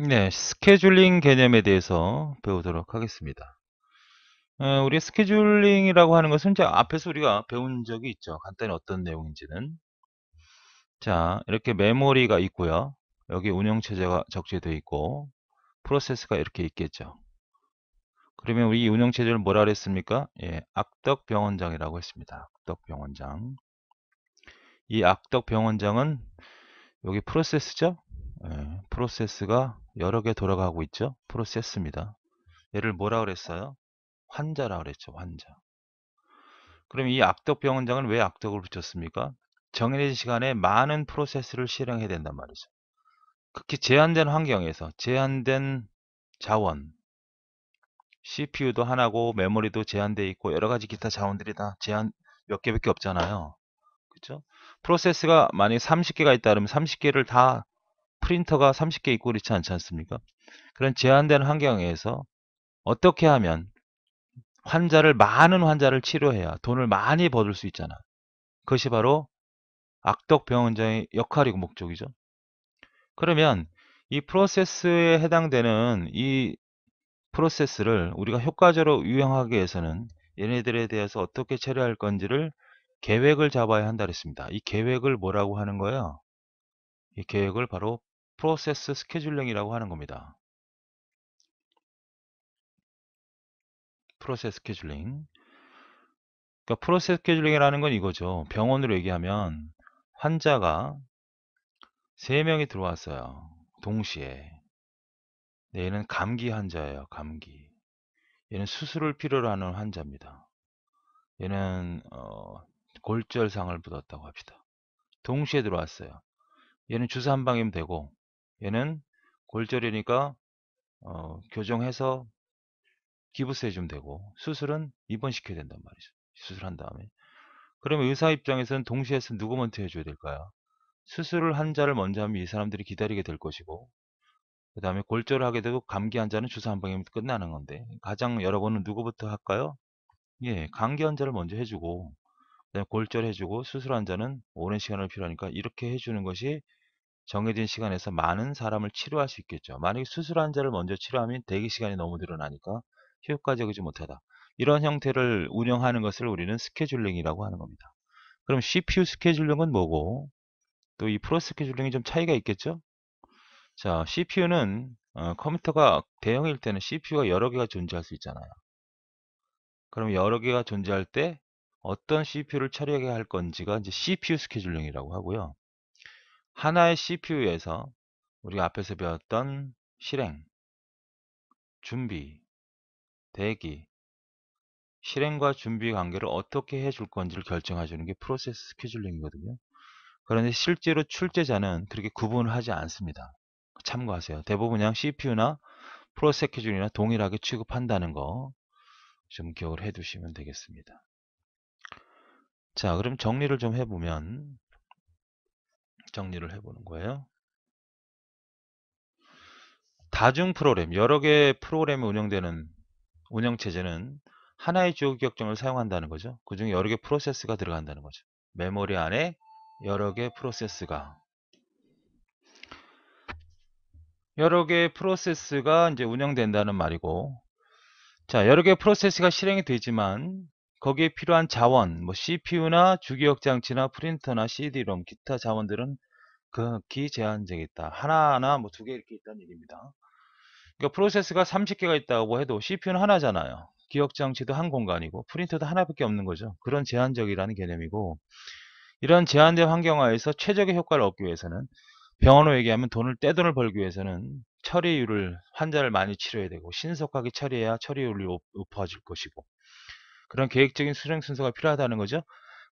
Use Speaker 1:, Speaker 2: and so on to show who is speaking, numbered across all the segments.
Speaker 1: 네, 스케줄링 개념에 대해서 배우도록 하겠습니다. 우리 스케줄링이라고 하는 것은 이제 앞에서 우리가 배운 적이 있죠. 간단히 어떤 내용인지는. 자, 이렇게 메모리가 있고요. 여기 운영체제가 적재되어 있고, 프로세스가 이렇게 있겠죠. 그러면 우리 이 운영체제를 뭐라 그랬습니까? 예, 악덕병원장이라고 했습니다. 악덕병원장. 이 악덕병원장은 여기 프로세스죠? 예, 프로세스가 여러 개 돌아가고 있죠. 프로세스입니다. 얘를 뭐라 그랬어요? 환자라 그랬죠. 환자. 그럼 이 악덕병원장은 왜 악덕을 붙였습니까? 정해진 시간에 많은 프로세스를 실행해야 된단 말이죠. 극히 제한된 환경에서 제한된 자원, CPU도 하나고 메모리도 제한되어 있고 여러 가지 기타 자원들이 다 제한 몇 개밖에 없잖아요. 그렇죠? 프로세스가 만약에 30개가 있다 그러면 30개를 다 프린터가 30개 있고 그렇지 않지 않습니까? 그런 제한된 환경에서 어떻게 하면 많은 환자를 치료해야 돈을 많이 벌을 수 있잖아. 그것이 바로 악덕병원장의 역할이고 목적이죠. 그러면 이 프로세스에 해당되는 이 프로세스를 우리가 효과적으로 운영하기 위해서는 얘네들에 대해서 어떻게 처리할 건지를 계획을 잡아야 한다 그랬습니다. 이 계획을 뭐라고 하는 거예요? 이 계획을 바로 프로세스 스케줄링이라고 하는 겁니다. 프로세스 스케줄링. 그러니까 프로세스 스케줄링이라는 건 이거죠. 병원으로 얘기하면 환자가 3명이 들어왔어요. 동시에. 네, 얘는 감기 환자예요. 감기. 얘는 수술을 필요로 하는 환자입니다. 얘는 골절상을 입었다고 합시다. 동시에 들어왔어요. 얘는 주사 한 방이면 되고 얘는 골절이니까 교정해서 기부스 해주면 되고 수술은 입원시켜야 된단 말이죠. 수술한 다음에. 그러면 의사 입장에서는 동시에 해서 누구 먼저 해줘야 될까요? 수술을 환자를 먼저 하면 이 사람들이 기다리게 될 것이고 그 다음에 골절을 하게 되고 감기 환자는 주사 한 방이면 끝나는 건데 가장 여러분은 누구부터 할까요? 예, 감기 환자를 먼저 해주고 그다음에 골절해주고 수술 환자는 오랜 시간을 필요하니까 이렇게 해주는 것이 정해진 시간에서 많은 사람을 치료할 수 있겠죠. 만약에 수술 환자를 먼저 치료하면 대기 시간이 너무 늘어나니까 효과적이지 못하다. 이런 형태를 운영하는 것을 우리는 스케줄링이라고 하는 겁니다. 그럼 CPU 스케줄링은 뭐고 또 이 프로 스케줄링이 좀 차이가 있겠죠? 자, CPU는 컴퓨터가 대형일 때는 CPU가 여러 개가 존재할 수 있잖아요. 그럼 여러 개가 존재할 때 어떤 CPU를 처리해야 할 건지가 이제 CPU 스케줄링이라고 하고요. 하나의 CPU에서 우리가 앞에서 배웠던 실행, 준비, 대기, 실행과 준비 관계를 어떻게 해줄 건지를 결정해 주는 게 프로세스 스케줄링이거든요. 그런데 실제로 출제자는 그렇게 구분을 하지 않습니다. 참고하세요. 대부분 그냥 CPU나 프로세스 스케줄이나 동일하게 취급한다는 거 좀 기억을 해 두시면 되겠습니다. 자, 그럼 정리를 좀 해보면 정리를 해보는 거예요. 다중 프로그램, 여러 개의 프로그램이 운영되는 운영체제는 하나의 주요 기억정을 사용한다는 거죠. 그 중에 여러 개 프로세스가 들어간다는 거죠. 메모리 안에 여러 개 프로세스가 이제 운영된다는 말이고, 자, 여러 개 프로세스가 실행이 되지만 거기에 필요한 자원, 뭐 CPU나 주기억 장치나 프린터나 CD-롬, 기타 자원들은 극히 제한적이다. 하나나 뭐 두 개 이렇게 있다는 얘기입니다. 그러니까 프로세스가 30개가 있다고 해도 CPU는 하나잖아요. 기억 장치도 한 공간이고 프린터도 하나밖에 없는 거죠. 그런 제한적이라는 개념이고 이런 제한된 환경하에서 최적의 효과를 얻기 위해서는 병원으로 얘기하면 떼돈을 벌기 위해서는 처리율을 환자를 많이 치료해야 되고 신속하게 처리해야 처리율이 높아질 것이고 그런 계획적인 수행 순서가 필요하다는 거죠.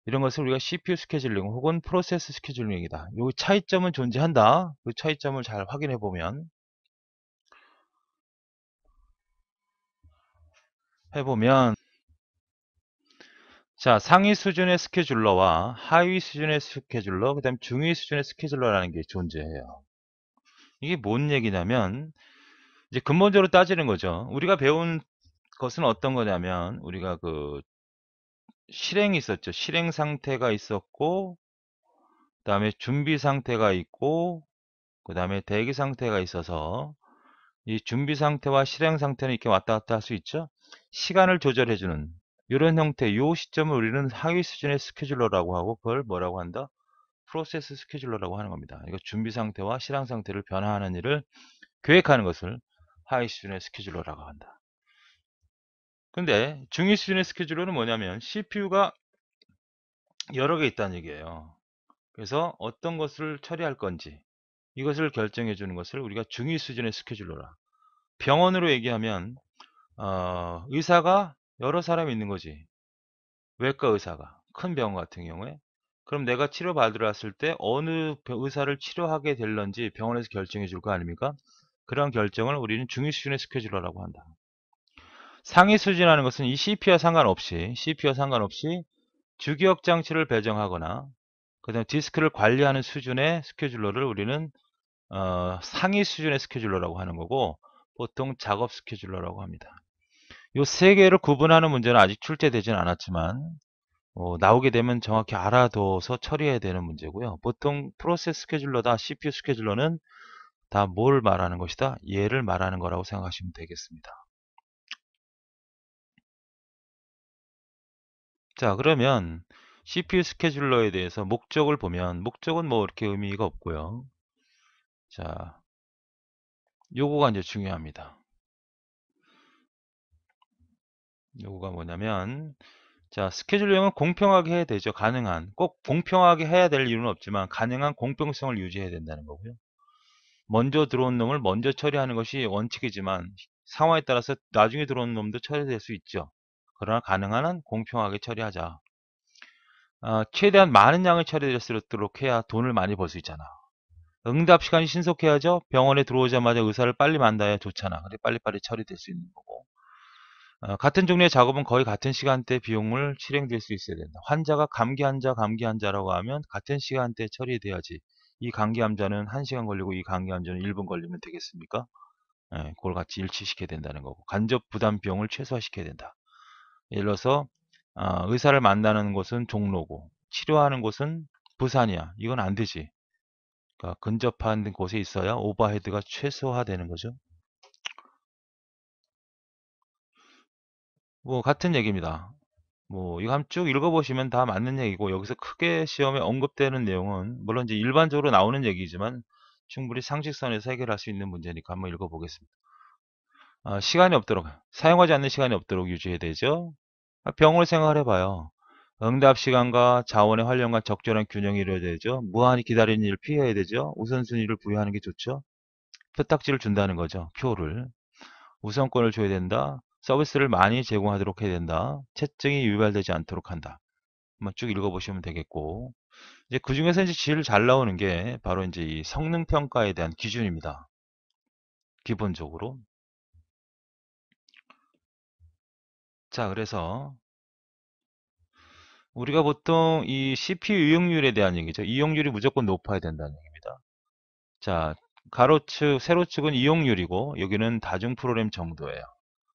Speaker 1: 이런 것을 우리가 CPU 스케줄링 혹은 프로세스 스케줄링이다. 이 차이점은 존재한다. 그 차이점을 잘 확인해 보면 자, 상위 수준의 스케줄러와 하위 수준의 스케줄러, 그 다음 중위 수준의 스케줄러라는 게 존재해요. 이게 뭔 얘기냐면, 이제 근본적으로 따지는 거죠. 우리가 배운 것은 어떤 거냐면, 우리가 그 실행이 있었죠. 실행 상태가 있었고, 그 다음에 준비 상태가 있고, 그 다음에 대기 상태가 있어서, 이 준비 상태와 실행 상태는 이렇게 왔다 갔다 할 수 있죠. 시간을 조절해주는 이런 형태, 요 시점을 우리는 하위 수준의 스케줄러라고 하고, 그걸 뭐라고 한다? 프로세스 스케줄러라고 하는 겁니다. 이거 준비 상태와 실행 상태를 변화하는 일을 계획하는 것을 하위 수준의 스케줄러라고 한다. 근데 중위 수준의 스케줄러는 뭐냐면 CPU가 여러 개 있다는 얘기예요. 그래서 어떤 것을 처리할 건지 이것을 결정해 주는 것을 우리가 중위 수준의 스케줄러라. 병원으로 얘기하면 의사가 여러 사람이 있는 거지. 외과 의사가 큰 병원 같은 경우에, 그럼 내가 치료받으러 왔을 때 어느 의사를 치료하게 될런지 병원에서 결정해 줄 거 아닙니까? 그런 결정을 우리는 중위 수준의 스케줄러라고 한다. 상위 수준이라는 것은 이 CPU와 상관없이 주기억 장치를 배정하거나 그다음 디스크를 관리하는 수준의 스케줄러를 우리는 상위 수준의 스케줄러라고 하는 거고, 보통 작업 스케줄러라고 합니다. 이 세 개를 구분하는 문제는 아직 출제되지는 않았지만 나오게 되면 정확히 알아둬서 처리해야 되는 문제고요. 보통 프로세스 스케줄러다 CPU 스케줄러는 다 뭘 말하는 것이다? 얘를 말하는 거라고 생각하시면 되겠습니다. 자, 그러면 CPU 스케줄러에 대해서 목적을 보면, 목적은 뭐 이렇게 의미가 없고요. 자, 요거가 이제 중요합니다. 요거가 뭐냐면, 자, 스케줄링은 공평하게 해야 되죠. 가능한. 꼭 공평하게 해야 될 이유는 없지만 가능한 공평성을 유지해야 된다는 거고요. 먼저 들어온 놈을 먼저 처리하는 것이 원칙이지만 상황에 따라서 나중에 들어온 놈도 처리될 수 있죠. 그러나 가능한 한 공평하게 처리하자. 최대한 많은 양을 처리될 수 있도록 해야 돈을 많이 벌 수 있잖아. 응답 시간이 신속해야죠. 병원에 들어오자마자 의사를 빨리 만나야 좋잖아. 그래 빨리빨리 처리될 수 있는 거고. 같은 종류의 작업은 거의 같은 시간대 비용을 실행될 수 있어야 된다. 환자가 감기 환자라고 하면 같은 시간대에 처리돼야지. 이 감기 환자는 1시간 걸리고 이 감기 환자는 1분 걸리면 되겠습니까? 예, 그걸 같이 일치시켜야 된다는 거고. 간접 부담 비용을 최소화시켜야 된다. 예를 들어서 의사를 만나는 곳은 종로고 치료하는 곳은 부산이야. 이건 안 되지. 그러니까 근접한 곳에 있어야 오버헤드가 최소화되는 거죠. 뭐 같은 얘기입니다. 뭐 이거 한번 쭉 읽어보시면 다 맞는 얘기고, 여기서 크게 시험에 언급되는 내용은 물론 이제 일반적으로 나오는 얘기지만 충분히 상식선에서 해결할 수 있는 문제니까 한번 읽어보겠습니다. 시간이 없도록, 사용하지 않는 시간이 없도록 유지해야 되죠. 병원을 생각을 해봐요. 응답 시간과 자원의 활용과 적절한 균형이 이루어져야 되죠. 무한히 기다리는 일을 피해야 되죠. 우선순위를 부여하는 게 좋죠. 표딱지를 준다는 거죠. 표를. 우선권을 줘야 된다. 서비스를 많이 제공하도록 해야 된다. 채증이 유발되지 않도록 한다. 한번 쭉 읽어보시면 되겠고, 이제 그 중에서 이제 제일 잘 나오는 게 바로 이제 이 성능 평가에 대한 기준입니다. 기본적으로. 자, 그래서 우리가 보통 이 CPU 이용률에 대한 얘기죠. 이용률이 무조건 높아야 된다는 얘기입니다. 자, 가로축, 세로축은 이용률이고 여기는 다중 프로그램 정도예요.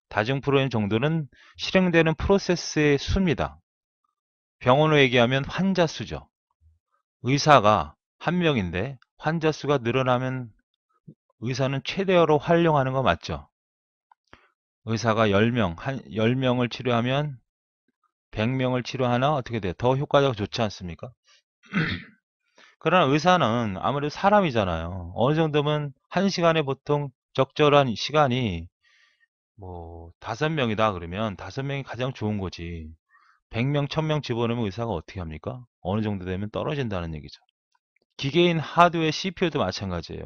Speaker 1: 다중 프로그램 정도는 실행되는 프로세스의 수입니다. 병원으로 얘기하면 환자 수죠. 의사가 한 명인데 환자 수가 늘어나면 의사는 최대어로 활용하는 거 맞죠? 의사가 10명, 10명을 치료하면 100명을 치료하나 어떻게 돼요? 더 효과가 좋지 않습니까? 그러나 의사는 아무래도 사람이잖아요. 어느 정도면 한 시간에 보통 적절한 시간이 뭐 5명이다 그러면 5명이 가장 좋은 거지. 100명, 1000명 집어넣으면 의사가 어떻게 합니까? 어느 정도 되면 떨어진다는 얘기죠. 기계인 하드웨어 CPU도 마찬가지예요.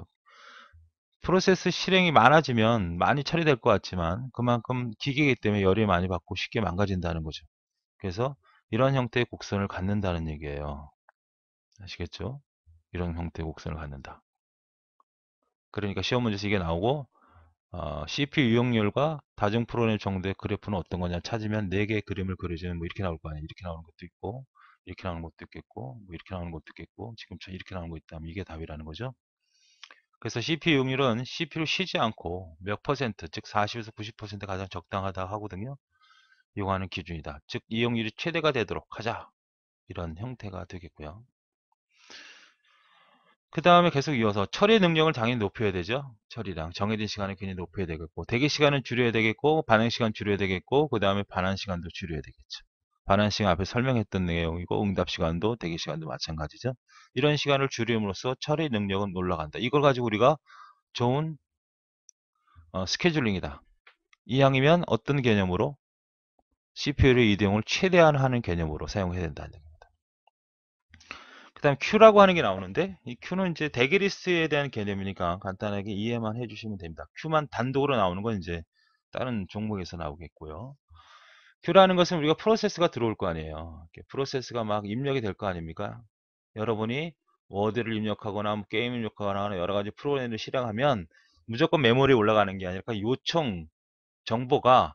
Speaker 1: 프로세스 실행이 많아지면 많이 처리될 것 같지만 그만큼 기계이기 때문에 열이 많이 받고 쉽게 망가진다는 거죠. 그래서 이런 형태의 곡선을 갖는다는 얘기예요. 아시겠죠? 이런 형태의 곡선을 갖는다. 그러니까 시험 문제에서 이게 나오고 CPU 이용률과 다중 프로그램 정도의 그래프는 어떤 거냐 찾으면 4개의 그림을 그려주면 뭐 이렇게 나올 거 아니에요. 이렇게 나오는 것도 있고 이렇게 나오는 것도 있겠고 뭐 이렇게 나오는 것도 있겠고 지금처럼 이렇게 나오는 거 있다면 이게 답이라는 거죠. 그래서 CPU 이용률은 CPU를 쉬지 않고 몇 퍼센트, 즉 40에서 90% 가장 적당하다 하거든요. 이용하는 기준이다. 즉 이용률이 최대가 되도록 하자. 이런 형태가 되겠고요. 그 다음에 계속 이어서 처리 능력을 당연히 높여야 되죠. 처리량 정해진 시간을 굉장히 높여야 되겠고, 대기 시간은 줄여야 되겠고, 반응 시간 줄여야 되겠고, 그 다음에 반환 시간도 줄여야 되겠죠. 반환 시간 앞에 설명했던 내용이고, 응답 시간도 대기 시간도 마찬가지죠. 이런 시간을 줄임으로써 처리 능력은 올라간다. 이걸 가지고 우리가 좋은 스케줄링이다. 이왕이면 어떤 개념으로 CPU의 이동을 최대한 하는 개념으로 사용해야 된다는 얘기입니다. 그 다음 Q라고 하는 게 나오는데, 이 Q는 이제 대기 리스트에 대한 개념이니까 간단하게 이해만 해주시면 됩니다. Q만 단독으로 나오는 건 이제 다른 종목에서 나오겠고요. Q라는 것은 우리가 프로세스가 들어올 거 아니에요. 이렇게 프로세스가 막 입력이 될 거 아닙니까? 여러분이 워드를 입력하거나 뭐 게임 입력하거나 여러 가지 프로그램을 실행하면 무조건 메모리에 올라가는 게 아니라 요청 정보가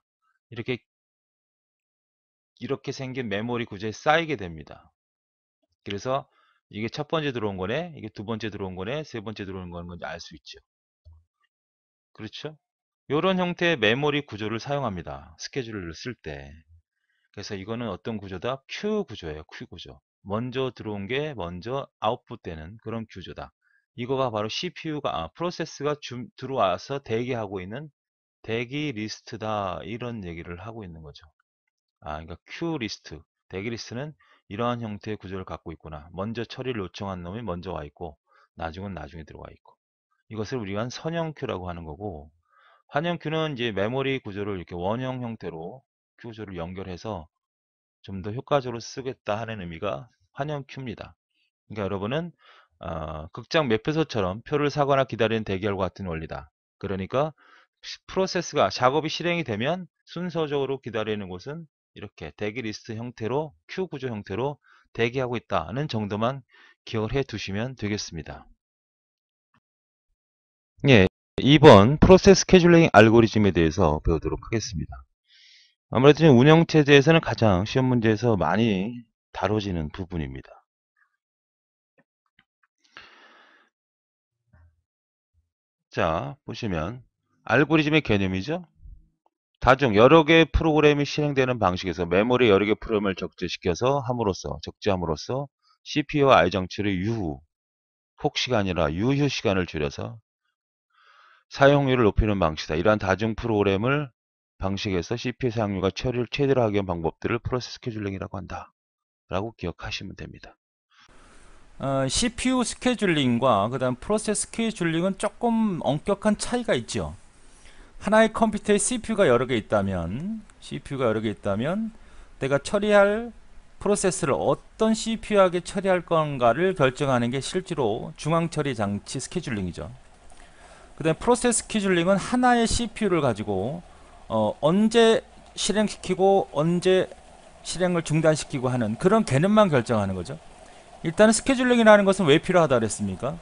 Speaker 1: 이렇게 생긴 메모리 구조에 쌓이게 됩니다. 그래서 이게 첫 번째 들어온 거네, 이게 두 번째 들어온 거네, 세 번째 들어온 거는 건지 알 수 있죠. 그렇죠? 이런 형태의 메모리 구조를 사용합니다. 스케줄을 쓸 때. 그래서 이거는 어떤 구조다? 큐 구조예요. 큐 구조. 먼저 들어온 게 먼저 아웃풋되는 그런 구조다. 이거가 바로 CPU가 프로세스가 들어와서 대기하고 있는 대기 리스트다. 이런 얘기를 하고 있는 거죠. 그러니까 큐 리스트, 대기 리스트는 이러한 형태의 구조를 갖고 있구나. 먼저 처리를 요청한 놈이 먼저 와 있고, 나중은 나중에 들어와 있고. 이것을 우리가 선형 큐라고 하는 거고, 환형 큐는 이제 메모리 구조를 이렇게 원형 형태로 큐 구조를 연결해서 좀 더 효과적으로 쓰겠다 하는 의미가 환형 큐입니다. 그러니까 여러분은 극장 매표소처럼 표를 사거나 기다리는 대기열과 같은 원리다. 그러니까 프로세스가 작업이 실행이 되면 순서적으로 기다리는 곳은 이렇게 대기 리스트 형태로 큐 구조 형태로 대기하고 있다는 정도만 기억을 해 두시면 되겠습니다. 예, 2번 프로세스 스케줄링 알고리즘에 대해서 배우도록 하겠습니다. 아무래도 운영체제에서는 가장 시험 문제에서 많이 다뤄지는 부분입니다. 자, 보시면 알고리즘의 개념이죠. 다중 여러 개의 프로그램이 실행되는 방식에서 메모리 여러 개의 프로그램을 적재함으로써 CPU와 I 장치의 혹시가 아니라 유효 시간을 줄여서 사용률을 높이는 방식이다. 이러한 다중 프로그램을 방식에서 CPU 사용률과 처리를 최대로 하기 위한 방법들을 프로세스 스케줄링이라고 한다. 라고 기억하시면 됩니다.
Speaker 2: CPU 스케줄링과 그 다음 프로세스 스케줄링은 조금 엄격한 차이가 있죠. 하나의 컴퓨터에 CPU가 여러 개 있다면 내가 처리할 프로세스를 어떤 CPU에게 처리할 건가를 결정하는 게 실제로 중앙 처리 장치 스케줄링이죠. 그 다음에 프로세스 스케줄링은 하나의 CPU를 가지고 언제 실행시키고 언제 실행을 중단시키고 하는 그런 개념만 결정하는 거죠. 일단은 스케줄링이라는 것은 왜 필요하다 그랬습니까?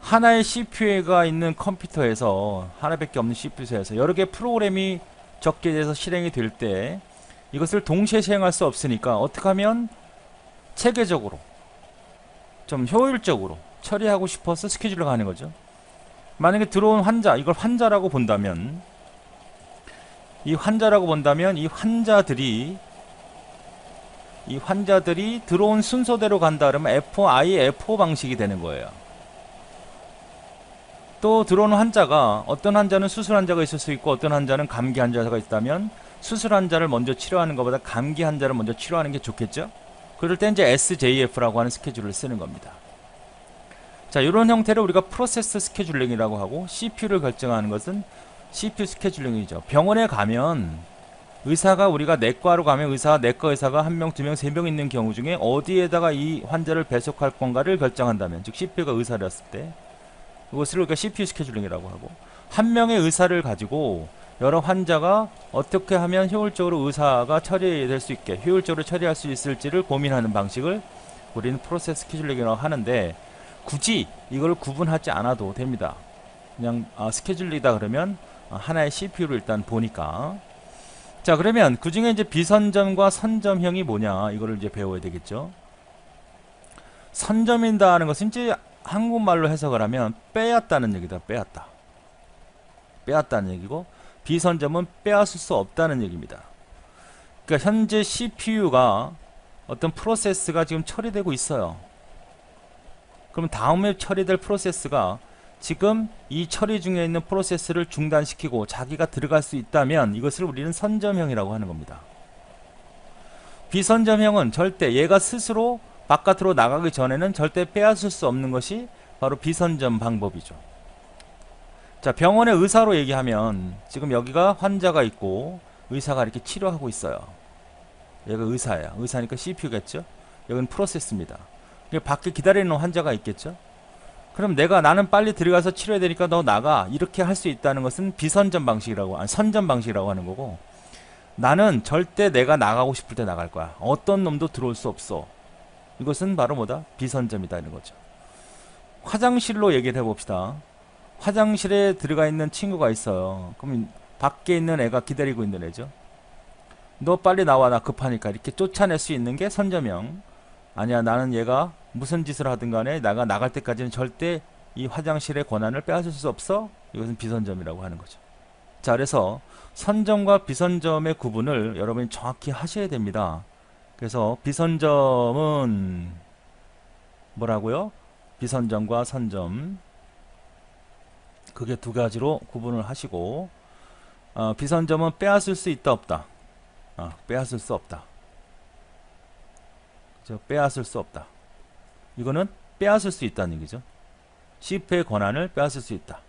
Speaker 2: 하나의 CPU가 있는 컴퓨터에서 하나밖에 없는 CPU에서 여러 개의 프로그램이 적재돼서 실행이 될 때 이것을 동시에 실행할 수 없으니까 어떻게 하면 체계적으로 좀 효율적으로 처리하고 싶어서 스케줄을 가는 거죠. 만약에 들어온 환자, 이걸 환자라고 본다면 이 환자들이 들어온 순서대로 간다 그러면 FI, F5 방식이 되는 거예요. 또 들어오는 환자가 어떤 환자는 수술 환자가 있을 수 있고 어떤 환자는 감기 환자가 있다면 수술 환자를 먼저 치료하는 것보다 감기 환자를 먼저 치료하는 게 좋겠죠. 그럴 때 이제 SJF라고 하는 스케줄을 쓰는 겁니다. 자, 이런 형태를 우리가 프로세스 스케줄링이라고 하고 CPU를 결정하는 것은 CPU 스케줄링이죠. 병원에 가면 의사가 우리가 내과로 가면 내과 의사가 1명, 2명, 3명 있는 경우 중에 어디에다가 이 환자를 배속할 건가를 결정한다면 즉 CPU가 의사였을 때 이것을 우리가 CPU 스케줄링이라고 하고 한 명의 의사를 가지고 여러 환자가 어떻게 하면 효율적으로 의사가 처리될 수 있게 효율적으로 처리할 수 있을지를 고민하는 방식을 우리는 프로세스 스케줄링이라고 하는데 굳이 이걸 구분하지 않아도 됩니다. 그냥 스케줄이다 그러면 하나의 CPU를 일단 보니까 자 그러면 그 중에 이제 비선점과 선점형이 뭐냐 이거를 이제 배워야 되겠죠. 선점인다는 것은 이제 한국말로 해석을 하면 빼앗다는 얘기다. 빼앗다는 얘기고 비선점은 빼앗을 수 없다는 얘기입니다. 그러니까 현재 CPU가 어떤 프로세스가 지금 처리되고 있어요. 그럼 다음에 처리될 프로세스가 지금 이 처리 중에 있는 프로세스를 중단시키고 자기가 들어갈 수 있다면 이것을 우리는 선점형이라고 하는 겁니다. 비선점형은 절대 얘가 스스로 바깥으로 나가기 전에는 절대 빼앗을 수 없는 것이 바로 비선점 방법이죠. 자, 병원의 의사로 얘기하면 지금 여기가 환자가 있고 의사가 이렇게 치료하고 있어요. 얘가 의사야. 의사니까 CPU겠죠. 여기는 프로세스입니다. 밖에 기다리는 환자가 있겠죠. 그럼 나는 빨리 들어가서 치료해야 되니까 너 나가, 이렇게 할 수 있다는 것은 비선점 방식이라고, 아니 선점 방식이라고 하는 거고, 나는 절대 내가 나가고 싶을 때 나갈 거야. 어떤 놈도 들어올 수 없어. 이것은 바로 뭐다? 비선점이다 이런 거죠. 화장실로 얘기를 해봅시다. 화장실에 들어가 있는 친구가 있어요. 그럼 밖에 있는 애가 기다리고 있는 애죠. 너 빨리 나와, 나 급하니까, 이렇게 쫓아낼 수 있는 게 선점형. 아니야, 나는 얘가 무슨 짓을 하든 간에 나가 나갈 때까지는 절대 이 화장실의 권한을 빼앗을 수 없어. 이것은 비선점이라고 하는 거죠. 자, 그래서 선점과 비선점의 구분을 여러분이 정확히 하셔야 됩니다. 그래서 비선점은 뭐라고요? 비선점과 선점, 그게 두 가지로 구분을 하시고, 비선점은 빼앗을 수 있다 없다. 빼앗을 수 없다. 빼앗을 수 없다. 이거는 빼앗을 수 있다는 얘기죠. CPU의 권한을 빼앗을 수 있다.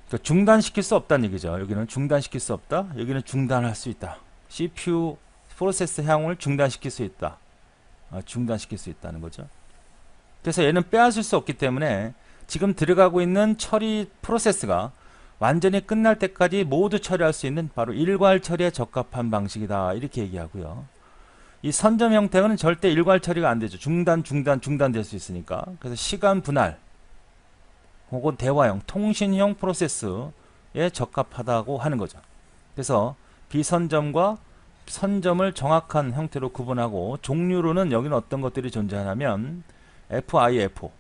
Speaker 2: 그러니까 중단시킬 수 없다는 얘기죠. 여기는 중단시킬 수 없다. 여기는 중단할 수 있다. CPU 프로세스 향을 중단시킬 수 있다. 중단시킬 수 있다는 거죠. 그래서 얘는 빼앗을 수 없기 때문에 지금 들어가고 있는 처리 프로세스가 완전히 끝날 때까지 모두 처리할 수 있는 바로 일괄 처리에 적합한 방식이다. 이렇게 얘기하고요. 이 선점 형태는 절대 일괄 처리가 안 되죠. 중단 될 수 있으니까. 그래서 시간 분할 혹은 대화형, 통신형 프로세스에 적합하다고 하는 거죠. 그래서 비선점과 선점을 정확한 형태로 구분하고, 종류로는 여기는 어떤 것들이 존재하냐면 FIFO,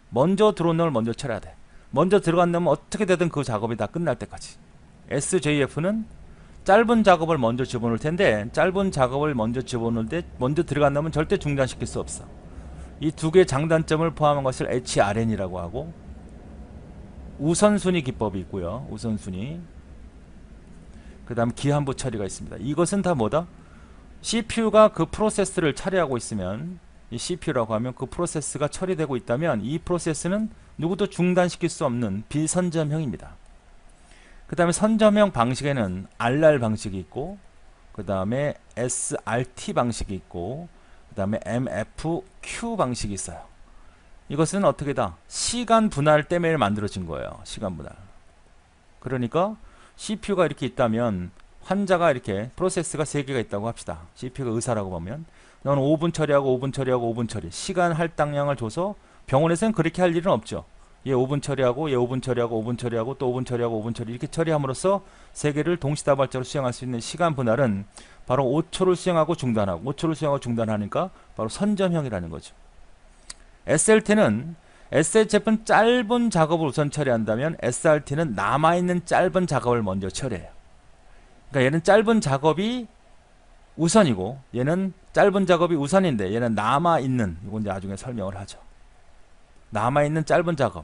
Speaker 2: 먼저 들어온 놈을 먼저 처리해야 돼. 먼저 들어간 놈은 어떻게 되든 그 작업이 다 끝날 때까지. SJF는 짧은 작업을 먼저 집어넣을 텐데, 짧은 작업을 먼저 집어넣을 때 먼저 들어간 놈은 절대 중단시킬 수 없어. 이 두 개의 장단점을 포함한 것을 HRN이라고 하고, 우선순위 기법이 있고요. 우선순위. 그 다음 기한부 처리가 있습니다. 이것은 다 뭐다? CPU가 그 프로세스를 처리하고 있으면, 이 CPU라고 하면 그 프로세스가 처리되고 있다면 이 프로세스는 누구도 중단시킬 수 없는 비선점형입니다. 그 다음에 선점형 방식에는 RR 방식이 있고, 그 다음에 SRT 방식이 있고, 그 다음에 MFQ 방식이 있어요. 이것은 어떻게다? 시간 분할 때문에 만들어진 거예요. 시간 분할. 그러니까 CPU가 이렇게 있다면, 환자가 이렇게 프로세스가 3개가 있다고 합시다. CPU가 의사라고 보면 너는 5분 처리하고 5분 처리하고 5분 처리, 시간 할당량을 줘서, 병원에서는 그렇게 할 일은 없죠. 얘 5분 처리하고 얘 5분 처리하고 5분 처리하고 또 5분 처리하고 5분 처리, 이렇게 처리함으로써 3개를 동시다발적으로 수행할 수 있는 시간 분할은 바로 5초를 수행하고 중단하고 5초를 수행하고 중단하니까 바로 선점형이라는 거죠. SLT는, SHF는 짧은 작업을 우선 처리한다면 SRT는 남아있는 짧은 작업을 먼저 처리해요. 그러니까 얘는 짧은 작업이 우선이고 얘는 짧은 작업이 우선인데 얘는 남아있는, 이건 이제 나중에 설명을 하죠. 남아있는 짧은 작업.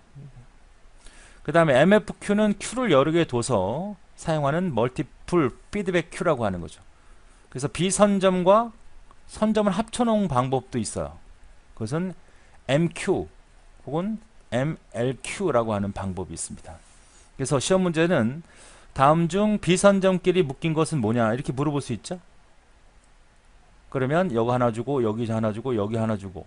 Speaker 2: 그 다음에 MFQ는 Q를 여러 개 둬서 사용하는 멀티플 피드백 Q라고 하는 거죠. 그래서 비선점과 선점을 합쳐놓은 방법도 있어요. 그것은 MQ 혹은 MLQ라고 하는 방법이 있습니다. 그래서 시험 문제는 다음 중 비선점끼리 묶인 것은 뭐냐 이렇게 물어볼 수 있죠. 그러면 여기 하나 주고 여기 하나 주고 여기 하나 주고,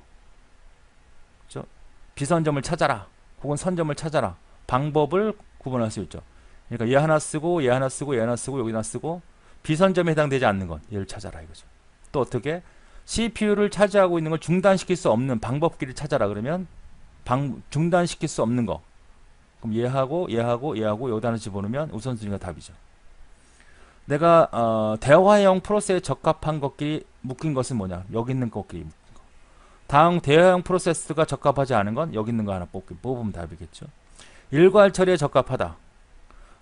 Speaker 2: 그렇죠? 비선점을 찾아라 혹은 선점을 찾아라, 방법을 구분할 수 있죠. 그러니까 얘 하나 쓰고 얘 하나 쓰고 얘 하나 쓰고 여기 하나 쓰고, 비선점에 해당되지 않는 건 얘를 찾아라 이거죠. 또 어떻게 CPU를 차지하고 있는 걸 중단시킬 수 없는 방법끼리 찾아라 그러면 중단시킬 수 없는 거, 그럼 얘하고 얘하고 얘하고 여기다 하나 집어넣으면 우선순위가 답이죠. 내가 대화형 프로세스에 적합한 것끼리 묶인 것은 뭐냐, 여기 있는 것끼리 묶인 거. 다음 대화형 프로세스가 적합하지 않은 건 여기 있는 거 하나 뽑으면 답이겠죠. 일괄 처리에 적합하다.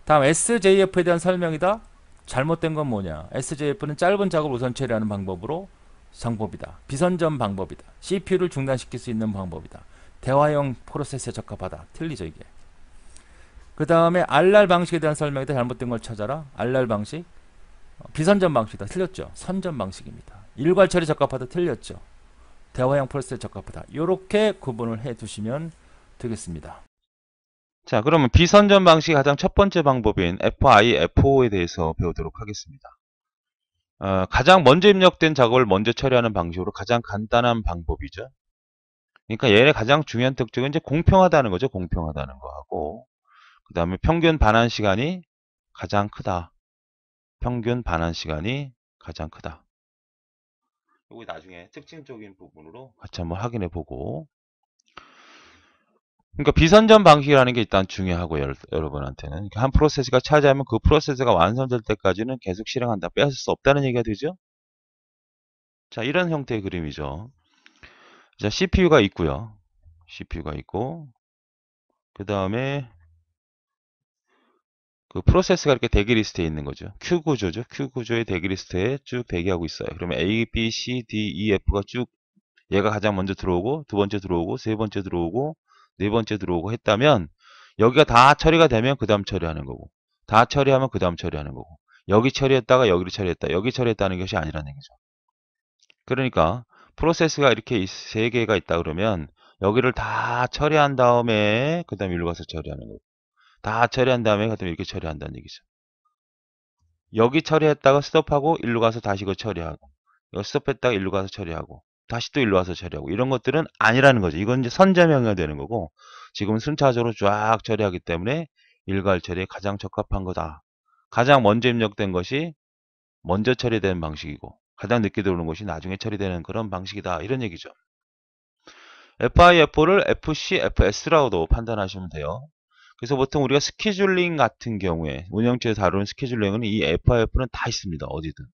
Speaker 2: 다음 SJF에 대한 설명이다. 잘못된 건 뭐냐, SJF는 짧은 작업을 우선 처리하는 방법으로 방법이다. 비선점 방법이다. CPU를 중단시킬 수 있는 방법이다. 대화형 프로세스에 적합하다. 틀리죠 이게. 그 다음에 RR 방식에 대한 설명이다. 잘못된 걸 찾아라. RR 방식. 비선점 방식이다. 틀렸죠. 선점 방식입니다. 일괄 처리 적합하다. 틀렸죠. 대화형 프로세스에 적합하다. 이렇게 구분을 해 두시면 되겠습니다.
Speaker 1: 자, 그러면 비선점 방식의 가장 첫 번째 방법인 FIFO에 대해서 배우도록 하겠습니다. 가장 먼저 입력된 작업을 먼저 처리하는 방식으로 가장 간단한 방법이죠. 그러니까 얘의 가장 중요한 특징은 이제 공평하다는 거죠. 공평하다는 거하고. 그 다음에 평균 반환 시간이 가장 크다. 평균 반환 시간이 가장 크다. 이거 나중에 특징적인 부분으로 같이 한번 확인해 보고. 그러니까 비선점 방식이라는 게 일단 중요하고 여러분한테는 그러니까 한 프로세스가 차지하면 그 프로세스가 완성될 때까지는 계속 실행한다. 빼앗을 수 없다는 얘기가 되죠. 자, 이런 형태의 그림이죠. 자, CPU가 있고요. CPU가 있고 그 다음에 그 프로세스가 이렇게 대기 리스트에 있는 거죠. 큐 구조죠. 큐 구조의 대기 리스트에 쭉 대기하고 있어요. 그러면 A, B, C, D, E, F가 쭉 얘가 가장 먼저 들어오고 두 번째 들어오고 세 번째 들어오고 네 번째 들어오고 했다면 여기가 다 처리가 되면 그 다음 처리하는 거고 다 처리하면 그 다음 처리하는 거고 여기 처리했다가 여기를 처리했다. 여기 처리했다는 것이 아니라는 얘기죠. 그러니까 프로세스가 이렇게 세 개가 있다 그러면 여기를 다 처리한 다음에 그 다음에 일로 가서 처리하는 거고 다 처리한 다음에 그 다음에 이렇게 처리한다는 얘기죠. 여기 처리했다가 스톱하고 일로 가서 다시 이거 처리하고 여기 스톱했다가 일로 가서 처리하고 다시 또 일로 와서 처리하고 이런 것들은 아니라는 거죠. 이건 이제 선제명령이 되는 거고 지금은 순차적으로 쫙 처리하기 때문에 일괄 처리에 가장 적합한 거다. 가장 먼저 입력된 것이 먼저 처리되는 방식이고 가장 늦게 들어오는 것이 나중에 처리되는 그런 방식이다. 이런 얘기죠. FIFO를 FC, FS라고도 판단하시면 돼요. 그래서 보통 우리가 스케줄링 같은 경우에 운영체에서 다루는 스케줄링은 이 FIFO는 다 있습니다. 어디든.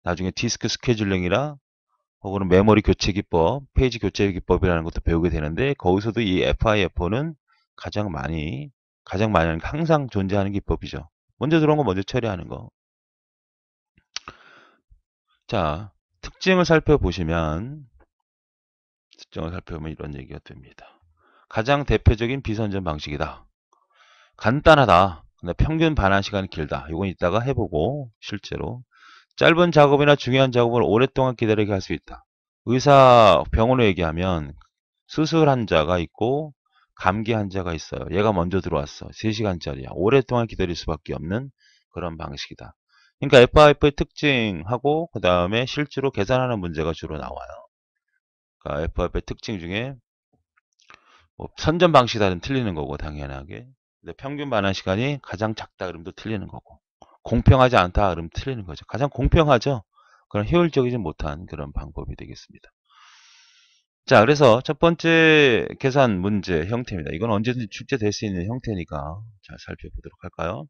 Speaker 1: 나중에 디스크 스케줄링이라 혹은 메모리 교체 기법, 페이지 교체 기법이라는 것도 배우게 되는데 거기서도 이 FIFO는 가장 많이 하는 항상 존재하는 기법이죠. 먼저 들어온 거 먼저 처리하는 거. 자, 특징을 살펴보면 이런 얘기가 됩니다. 가장 대표적인 비선전 방식이다. 간단하다. 근데 평균 반환 시간이 길다. 이건 이따가 해보고 실제로 짧은 작업이나 중요한 작업을 오랫동안 기다리게 할 수 있다. 병원에 얘기하면 수술 환자가 있고 감기 환자가 있어요. 얘가 먼저 들어왔어. 3시간짜리야. 오랫동안 기다릴 수밖에 없는 그런 방식이다. 그러니까 FIF의 특징하고 그 다음에 실제로 계산하는 문제가 주로 나와요. 그러니까 FIF의 특징 중에 뭐 선점 방식이라는 틀리는 거고 당연하게. 근데 평균 반환 시간이 가장 작다 그러면 또 틀리는 거고. 공평하지 않다 그러면 틀리는 거죠. 가장 공평하죠. 그런 효율적이지 못한 그런 방법이 되겠습니다. 자, 그래서 첫 번째 계산 문제 형태입니다. 이건 언제든지 출제될 수 있는 형태니까 잘 살펴보도록 할까요?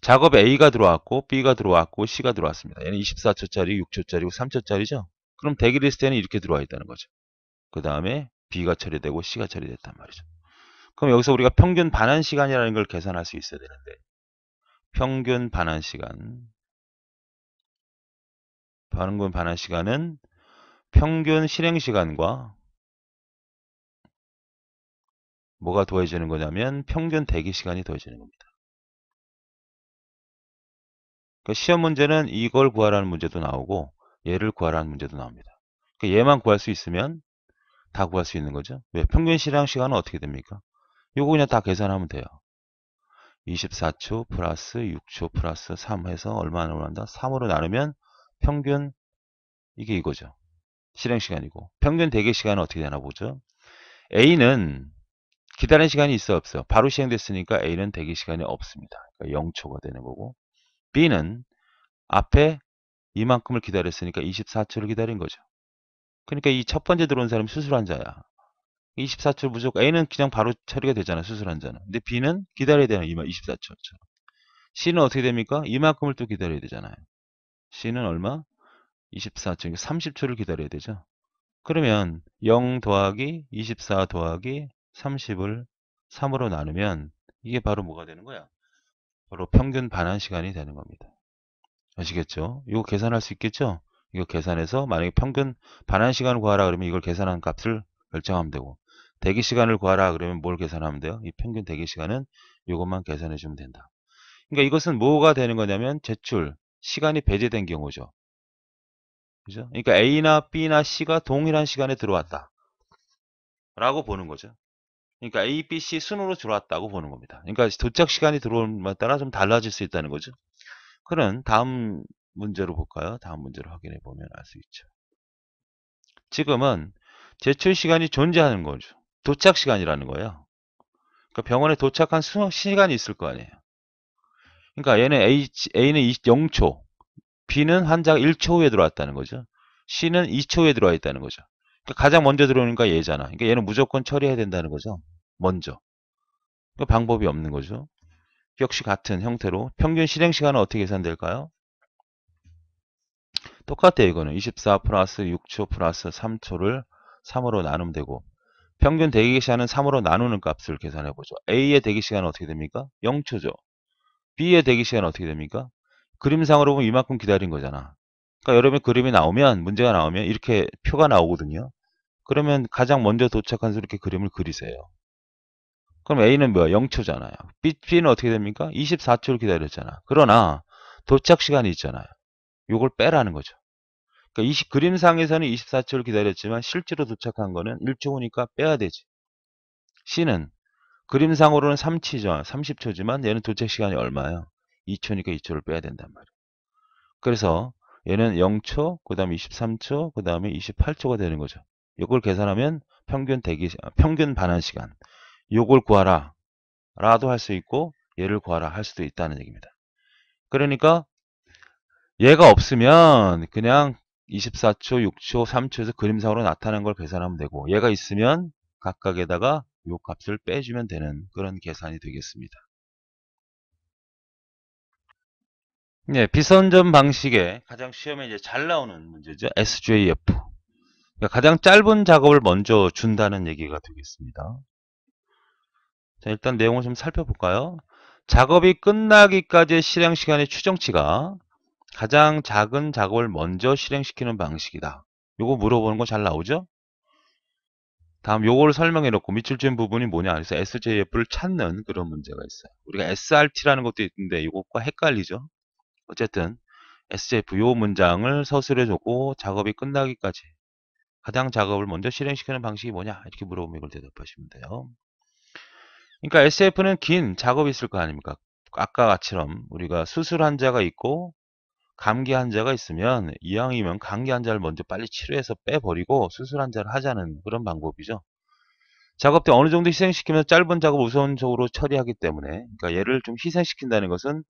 Speaker 1: 작업 A가 들어왔고 B가 들어왔고 C가 들어왔습니다. 얘는 24초짜리, 6초짜리고 3초짜리죠. 그럼 대기 리스트에는 이렇게 들어와 있다는 거죠. 그 다음에 B가 처리되고 C가 처리됐단 말이죠. 그럼 여기서 우리가 평균 반환 시간이라는 걸 계산할 수 있어야 되는데 평균 반환 시간은 평균 실행 시간과 뭐가 더해지는 거냐면 평균 대기 시간이 더해지는 겁니다. 그러니까 시험 문제는 이걸 구하라는 문제도 나오고 얘를 구하라는 문제도 나옵니다. 그러니까 얘만 구할 수 있으면 다 구할 수 있는 거죠. 왜? 평균 실행 시간은 어떻게 됩니까? 요거 그냥 다 계산하면 돼요. 24초 플러스 6초 플러스 3 해서 얼마나 나온다? 3으로 나누면 평균 이게 이거죠. 실행 시간이고 평균 대기 시간은 어떻게 되나 보죠. A는 기다리는 시간이 있어 없어요? 바로 시행됐으니까 A는 대기 시간이 없습니다. 그러니까 0초가 되는 거고 B는 앞에 이만큼을 기다렸으니까 24초를 기다린 거죠. 그러니까 이 첫 번째 들어온 사람이 수술 환자야. 24초 무조건 A는 그냥 바로 처리가 되잖아. 수술 환자는. 근데 B는 기다려야 되는 24초. C는 어떻게 됩니까? 이만큼을 또 기다려야 되잖아요. C는 얼마? 24초. 그러니까 30초를 기다려야 되죠. 그러면 0 더하기 24 더하기 30을 3으로 나누면 이게 바로 뭐가 되는 거야? 바로 평균 반환 시간이 되는 겁니다. 아시겠죠? 이거 계산할 수 있겠죠? 이거 계산해서 만약에 평균 반환 시간을 구하라 그러면 이걸 계산한 값을 결정하면 되고, 대기 시간을 구하라 그러면 뭘 계산하면 돼요? 이 평균 대기 시간은 이것만 계산해 주면 된다. 그러니까 이것은 뭐가 되는 거냐면 제출 시간이 배제된 경우죠. 그죠? 그러니까 A나 B나 C가 동일한 시간에 들어왔다 라고 보는 거죠. 그러니까 A, B, C 순으로 들어왔다고 보는 겁니다. 그러니까 도착 시간이 들어오는 따라 좀 달라질 수 있다는 거죠. 그럼 다음 문제로 볼까요? 다음 문제로 확인해 보면 알 수 있죠. 지금은 제출 시간이 존재하는 거죠. 도착 시간이라는 거예요. 그러니까 병원에 도착한 시간이 있을 거 아니에요. 그러니까 얘는 A는 0초, B는 환자가 1초 후에 들어왔다는 거죠. C는 2초 후에 들어와 있다는 거죠. 그러니까 가장 먼저 들어오니까 얘잖아. 그러니까 얘는 무조건 처리해야 된다는 거죠. 먼저. 그러니까 방법이 없는 거죠. 역시 같은 형태로 평균 실행 시간은 어떻게 계산될까요? 똑같아요. 이거는 24 플러스 6초 플러스 3초를 3으로 나누면 되고, 평균 대기시간은 3으로 나누는 값을 계산해 보죠. A의 대기시간은 어떻게 됩니까? 0초죠. B의 대기시간은 어떻게 됩니까? 그림상으로 보면 이만큼 기다린 거잖아. 그러니까 여러분 그림이 나오면, 문제가 나오면 이렇게 표가 나오거든요. 그러면 가장 먼저 도착한 수 이렇게 그림을 그리세요. 그럼 A는 뭐야? 0초잖아요. B는 어떻게 됩니까? 24초를 기다렸잖아. 그러나 도착 시간이 있잖아요. 요걸 빼라는 거죠. 그러니까 그림상에서는 24초를 기다렸지만 실제로 도착한 거는 1초 후니까 빼야 되지. C는 그림상으로는 30초지만 얘는 도착 시간이 얼마예요? 2초니까 2초를 빼야 된단 말이에요. 그래서 얘는 0초, 그 다음에 23초, 그 다음에 28초가 되는 거죠. 이걸 계산하면 평균 반환 시간. 요걸 구하라 라도 할 수 있고 얘를 구하라 할 수도 있다는 얘기입니다. 그러니까 얘가 없으면 그냥 24초, 6초, 3초에서 그림상으로 나타난 걸 계산하면 되고, 얘가 있으면 각각에다가 요 값을 빼주면 되는 그런 계산이 되겠습니다. 네, 비선점 방식의 가장 시험에 이제 잘 나오는 문제죠. SJF. 그러니까 가장 짧은 작업을 먼저 준다는 얘기가 되겠습니다. 자, 일단 내용을 좀 살펴볼까요? 작업이 끝나기까지의 실행 시간의 추정치가 가장 작은 작업을 먼저 실행시키는 방식이다. 요거 물어보는 거 잘 나오죠? 다음 요거를 설명해 놓고 밑줄 진 부분이 뭐냐. 그래서 SJF를 찾는 그런 문제가 있어요. 우리가 SRT라는 것도 있는데 이것과 헷갈리죠? 어쨌든 SJF 요 문장을 서술해 주고 작업이 끝나기까지 가장 작업을 먼저 실행시키는 방식이 뭐냐 이렇게 물어보면 이걸 대답하시면 돼요. 그러니까 SF는 긴 작업이 있을 거 아닙니까? 아까 같이처럼 우리가 수술 환자가 있고 감기 환자가 있으면 이왕이면 감기 환자를 먼저 빨리 치료해서 빼버리고 수술 환자를 하자는 그런 방법이죠. 작업 때 어느 정도 희생시키면서 짧은 작업을 우선적으로 처리하기 때문에, 그러니까 얘를 좀 희생시킨다는 것은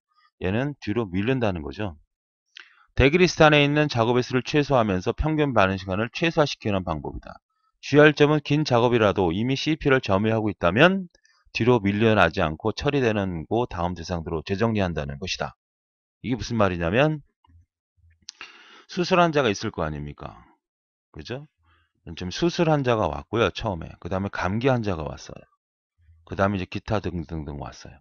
Speaker 1: 얘는 뒤로 밀른다는 거죠. 대기리스트 안에 있는 작업의 수를 최소화하면서 평균 반응 시간을 최소화시키는 방법이다. 주의할 점은 긴 작업이라도 이미 CP를 점유하고 있다면 뒤로 밀려나지 않고 처리되는 고 다음 대상으로 재정리한다는 것이다. 이게 무슨 말이냐면 수술 환자가 있을 거 아닙니까? 그죠? 지금 수술 환자가 왔고요. 처음에. 그 다음에 감기 환자가 왔어요. 그 다음에 이제 기타 등등등 왔어요.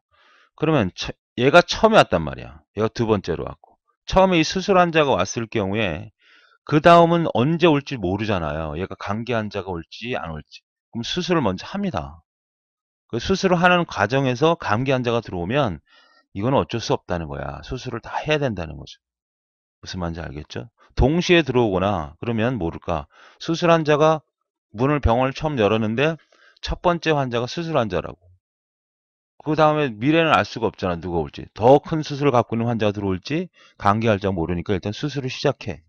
Speaker 1: 그러면 얘가 처음에 왔단 말이야. 얘가 두 번째로 왔고. 처음에 이 수술 환자가 왔을 경우에 그 다음은 언제 올지 모르잖아요. 얘가 감기 환자가 올지 안 올지. 그럼 수술을 먼저 합니다. 그 수술을 하는 과정에서 감기 환자가 들어오면 이건 어쩔 수 없다는 거야. 수술을 다 해야 된다는 거죠. 무슨 말인지 알겠죠? 동시에 들어오거나 그러면 모를까. 수술 환자가 문을 병원을 처음 열었는데 첫 번째 환자가 수술 환자라고. 그 다음에 미래는 알 수가 없잖아. 누가 올지. 더 큰 수술을 갖고 있는 환자가 들어올지 감기 환자가 모르니까 일단 수술을 시작해.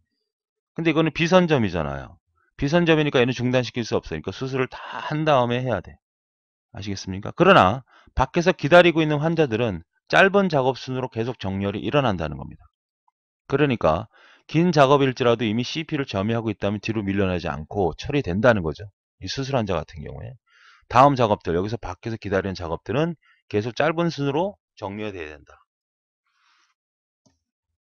Speaker 1: 근데 이거는 비선점이잖아요. 비선점이니까 얘는 중단시킬 수 없으니까 수술을 다 한 다음에 해야 돼. 아시겠습니까? 그러나 밖에서 기다리고 있는 환자들은 짧은 작업 순으로 계속 정렬이 일어난다는 겁니다. 그러니까 긴 작업일지라도 이미 CP를 점유하고 있다면 뒤로 밀려나지 않고 처리된다는 거죠. 이 수술 환자 같은 경우에. 다음 작업들, 여기서 밖에서 기다리는 작업들은 계속 짧은 순으로 정리돼야 된다.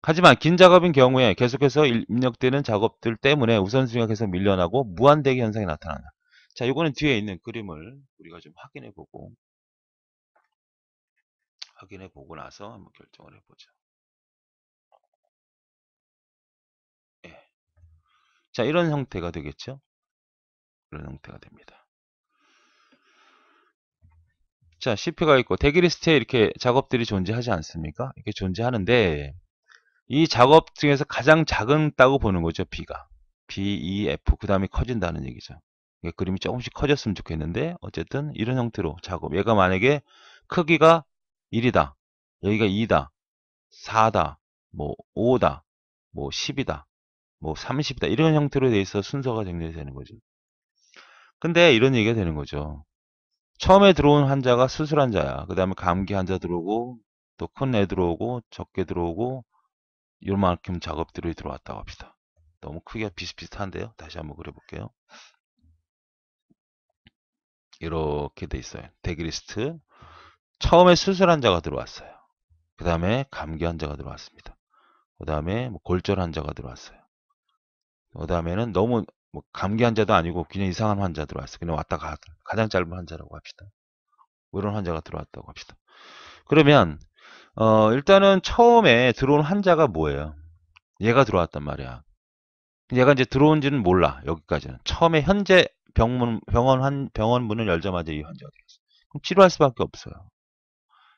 Speaker 1: 하지만 긴 작업인 경우에 계속해서 입력되는 작업들 때문에 우선순위가 계속 밀려나고 무한대기 현상이 나타난다. 자, 이거는 뒤에 있는 그림을 우리가 좀 확인해 보고 나서 한번 결정을 해보죠. 예. 자, 이런 형태가 되겠죠. 이런 형태가 됩니다. 자, CP가 있고 대기리스트에 이렇게 작업들이 존재하지 않습니까? 이렇게 존재하는데 이 작업 중에서 가장 작다고 보는 거죠. B가. B, E, F 그 다음에 커진다는 얘기죠. 이게 그림이 조금씩 커졌으면 좋겠는데 어쨌든 이런 형태로 작업. 얘가 만약에 크기가 1이다. 여기가 2다. 4다. 뭐 5다. 뭐 10이다. 뭐 30이다. 이런 형태로 돼 있어 순서가 정렬이 되는 거죠. 근데 이런 얘기가 되는 거죠. 처음에 들어온 환자가 수술 환자야. 그 다음에 감기 환자 들어오고 또 큰 애 들어오고 적게 들어오고 요만큼 작업들이 들어왔다고 합시다. 너무 크기가 비슷비슷한데요. 다시 한번 그려볼게요. 이렇게 돼 있어요. 대기리스트. 처음에 수술 환자가 들어왔어요. 그 다음에 감기 환자가 들어왔습니다. 그 다음에 뭐 골절 환자가 들어왔어요. 그 다음에는 너무 뭐 감기 환자도 아니고 그냥 이상한 환자 들어왔어요. 그냥 왔다 가 가장 짧은 환자라고 합시다. 뭐 이런 환자가 들어왔다고 합시다. 그러면 일단은 처음에 들어온 환자가 뭐예요? 얘가 들어왔단 말이야. 얘가 이제 들어온지는 몰라. 여기까지는. 처음에 현재 병원 문을 열자마자 이 환자가 들어왔어. 그럼 치료할 수밖에 없어요.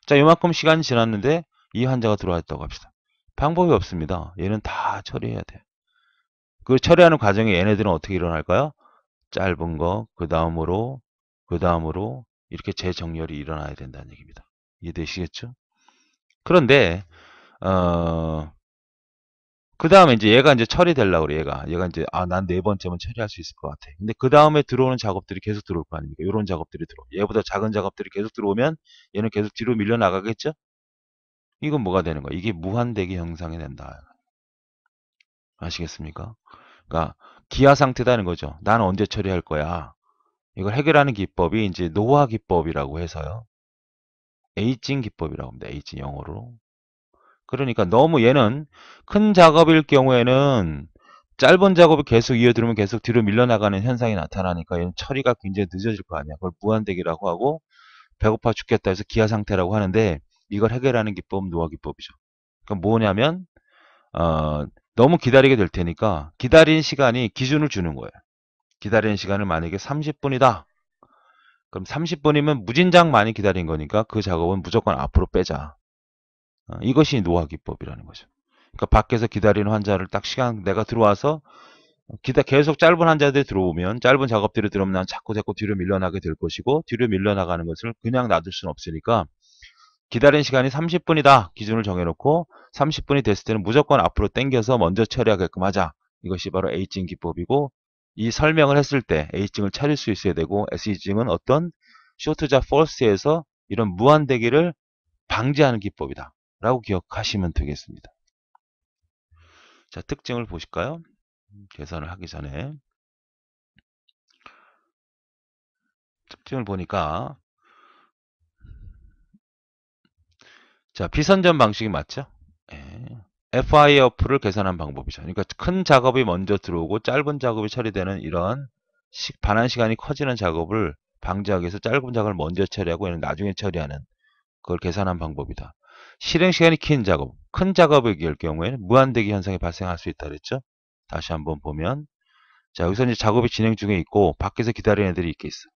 Speaker 1: 자, 요만큼 시간이 지났는데 이 환자가 들어왔다고 합시다. 방법이 없습니다. 얘는 다 처리해야 돼. 그 처리하는 과정에 얘네들은 어떻게 일어날까요? 짧은 거, 그 다음으로 이렇게 재정렬이 일어나야 된다는 얘기입니다. 이해되시겠죠? 그런데 그 다음에 이제 얘가 이제 처리되려고 그래, 얘가 이제, 난 네 번째면 처리할 수 있을 것 같아. 근데 그 다음에 들어오는 작업들이 계속 들어올 거 아닙니까? 이런 작업들이 들어오. 얘보다 작은 작업들이 계속 들어오면 얘는 계속 뒤로 밀려 나가겠죠? 이건 뭐가 되는 거야? 이게 무한대기 형상이 된다. 아시겠습니까? 그러니까 기하 상태다는 거죠. 나는 언제 처리할 거야? 이걸 해결하는 기법이 이제 노화 기법이라고 해서요. 에이징 기법이라고 합니다. 에이징 영어로. 그러니까 너무 얘는 큰 작업일 경우에는 짧은 작업이 계속 이어들으면 계속 뒤로 밀려나가는 현상이 나타나니까 얘는 처리가 굉장히 늦어질 거 아니야. 그걸 무한대기라고 하고 배고파 죽겠다 해서 기아 상태라고 하는데 이걸 해결하는 기법은 노화 기법이죠. 그러니까 뭐냐면 너무 기다리게 될 테니까 기다리는 시간이 기준을 주는 거예요. 기다리는 시간을 만약에 30분이다. 그럼 30분이면 무진장 많이 기다린 거니까 그 작업은 무조건 앞으로 빼자. 이것이 노화 기법이라는 거죠. 그러니까 밖에서 기다리는 환자를 딱 시간 내가 들어와서 계속 짧은 환자들이 들어오면 짧은 작업들이 들어오면 난 자꾸 뒤로 밀려나게 될 것이고 뒤로 밀려나가는 것을 그냥 놔둘 수는 없으니까 기다린 시간이 30분이다 기준을 정해놓고 30분이 됐을 때는 무조건 앞으로 당겨서 먼저 처리하게끔 하자. 이것이 바로 A증 기법이고 이 설명을 했을 때 A증을 차릴 수 있어야 되고 S증은 어떤 쇼트자 포스에서 이런 무한대기를 방지하는 기법이다 라고 기억하시면 되겠습니다. 자, 특징을 보실까요? 계산을 하기 전에 특징을 보니까 자, 비선전 방식이 맞죠? 예. FIF를 계산한 방법이죠. 그러니까 큰 작업이 먼저 들어오고 짧은 작업이 처리되는 이런 반환 시간이 커지는 작업을 방지하기 위해서 짧은 작업을 먼저 처리하고 얘는 나중에 처리하는 그걸 계산한 방법이다. 실행 시간이 긴 작업, 큰 작업의 경우에는 무한대기 현상이 발생할 수 있다 그랬죠? 다시 한번 보면 자, 여기서 이제 작업이 진행 중에 있고 밖에서 기다리는 애들이 있게 있어.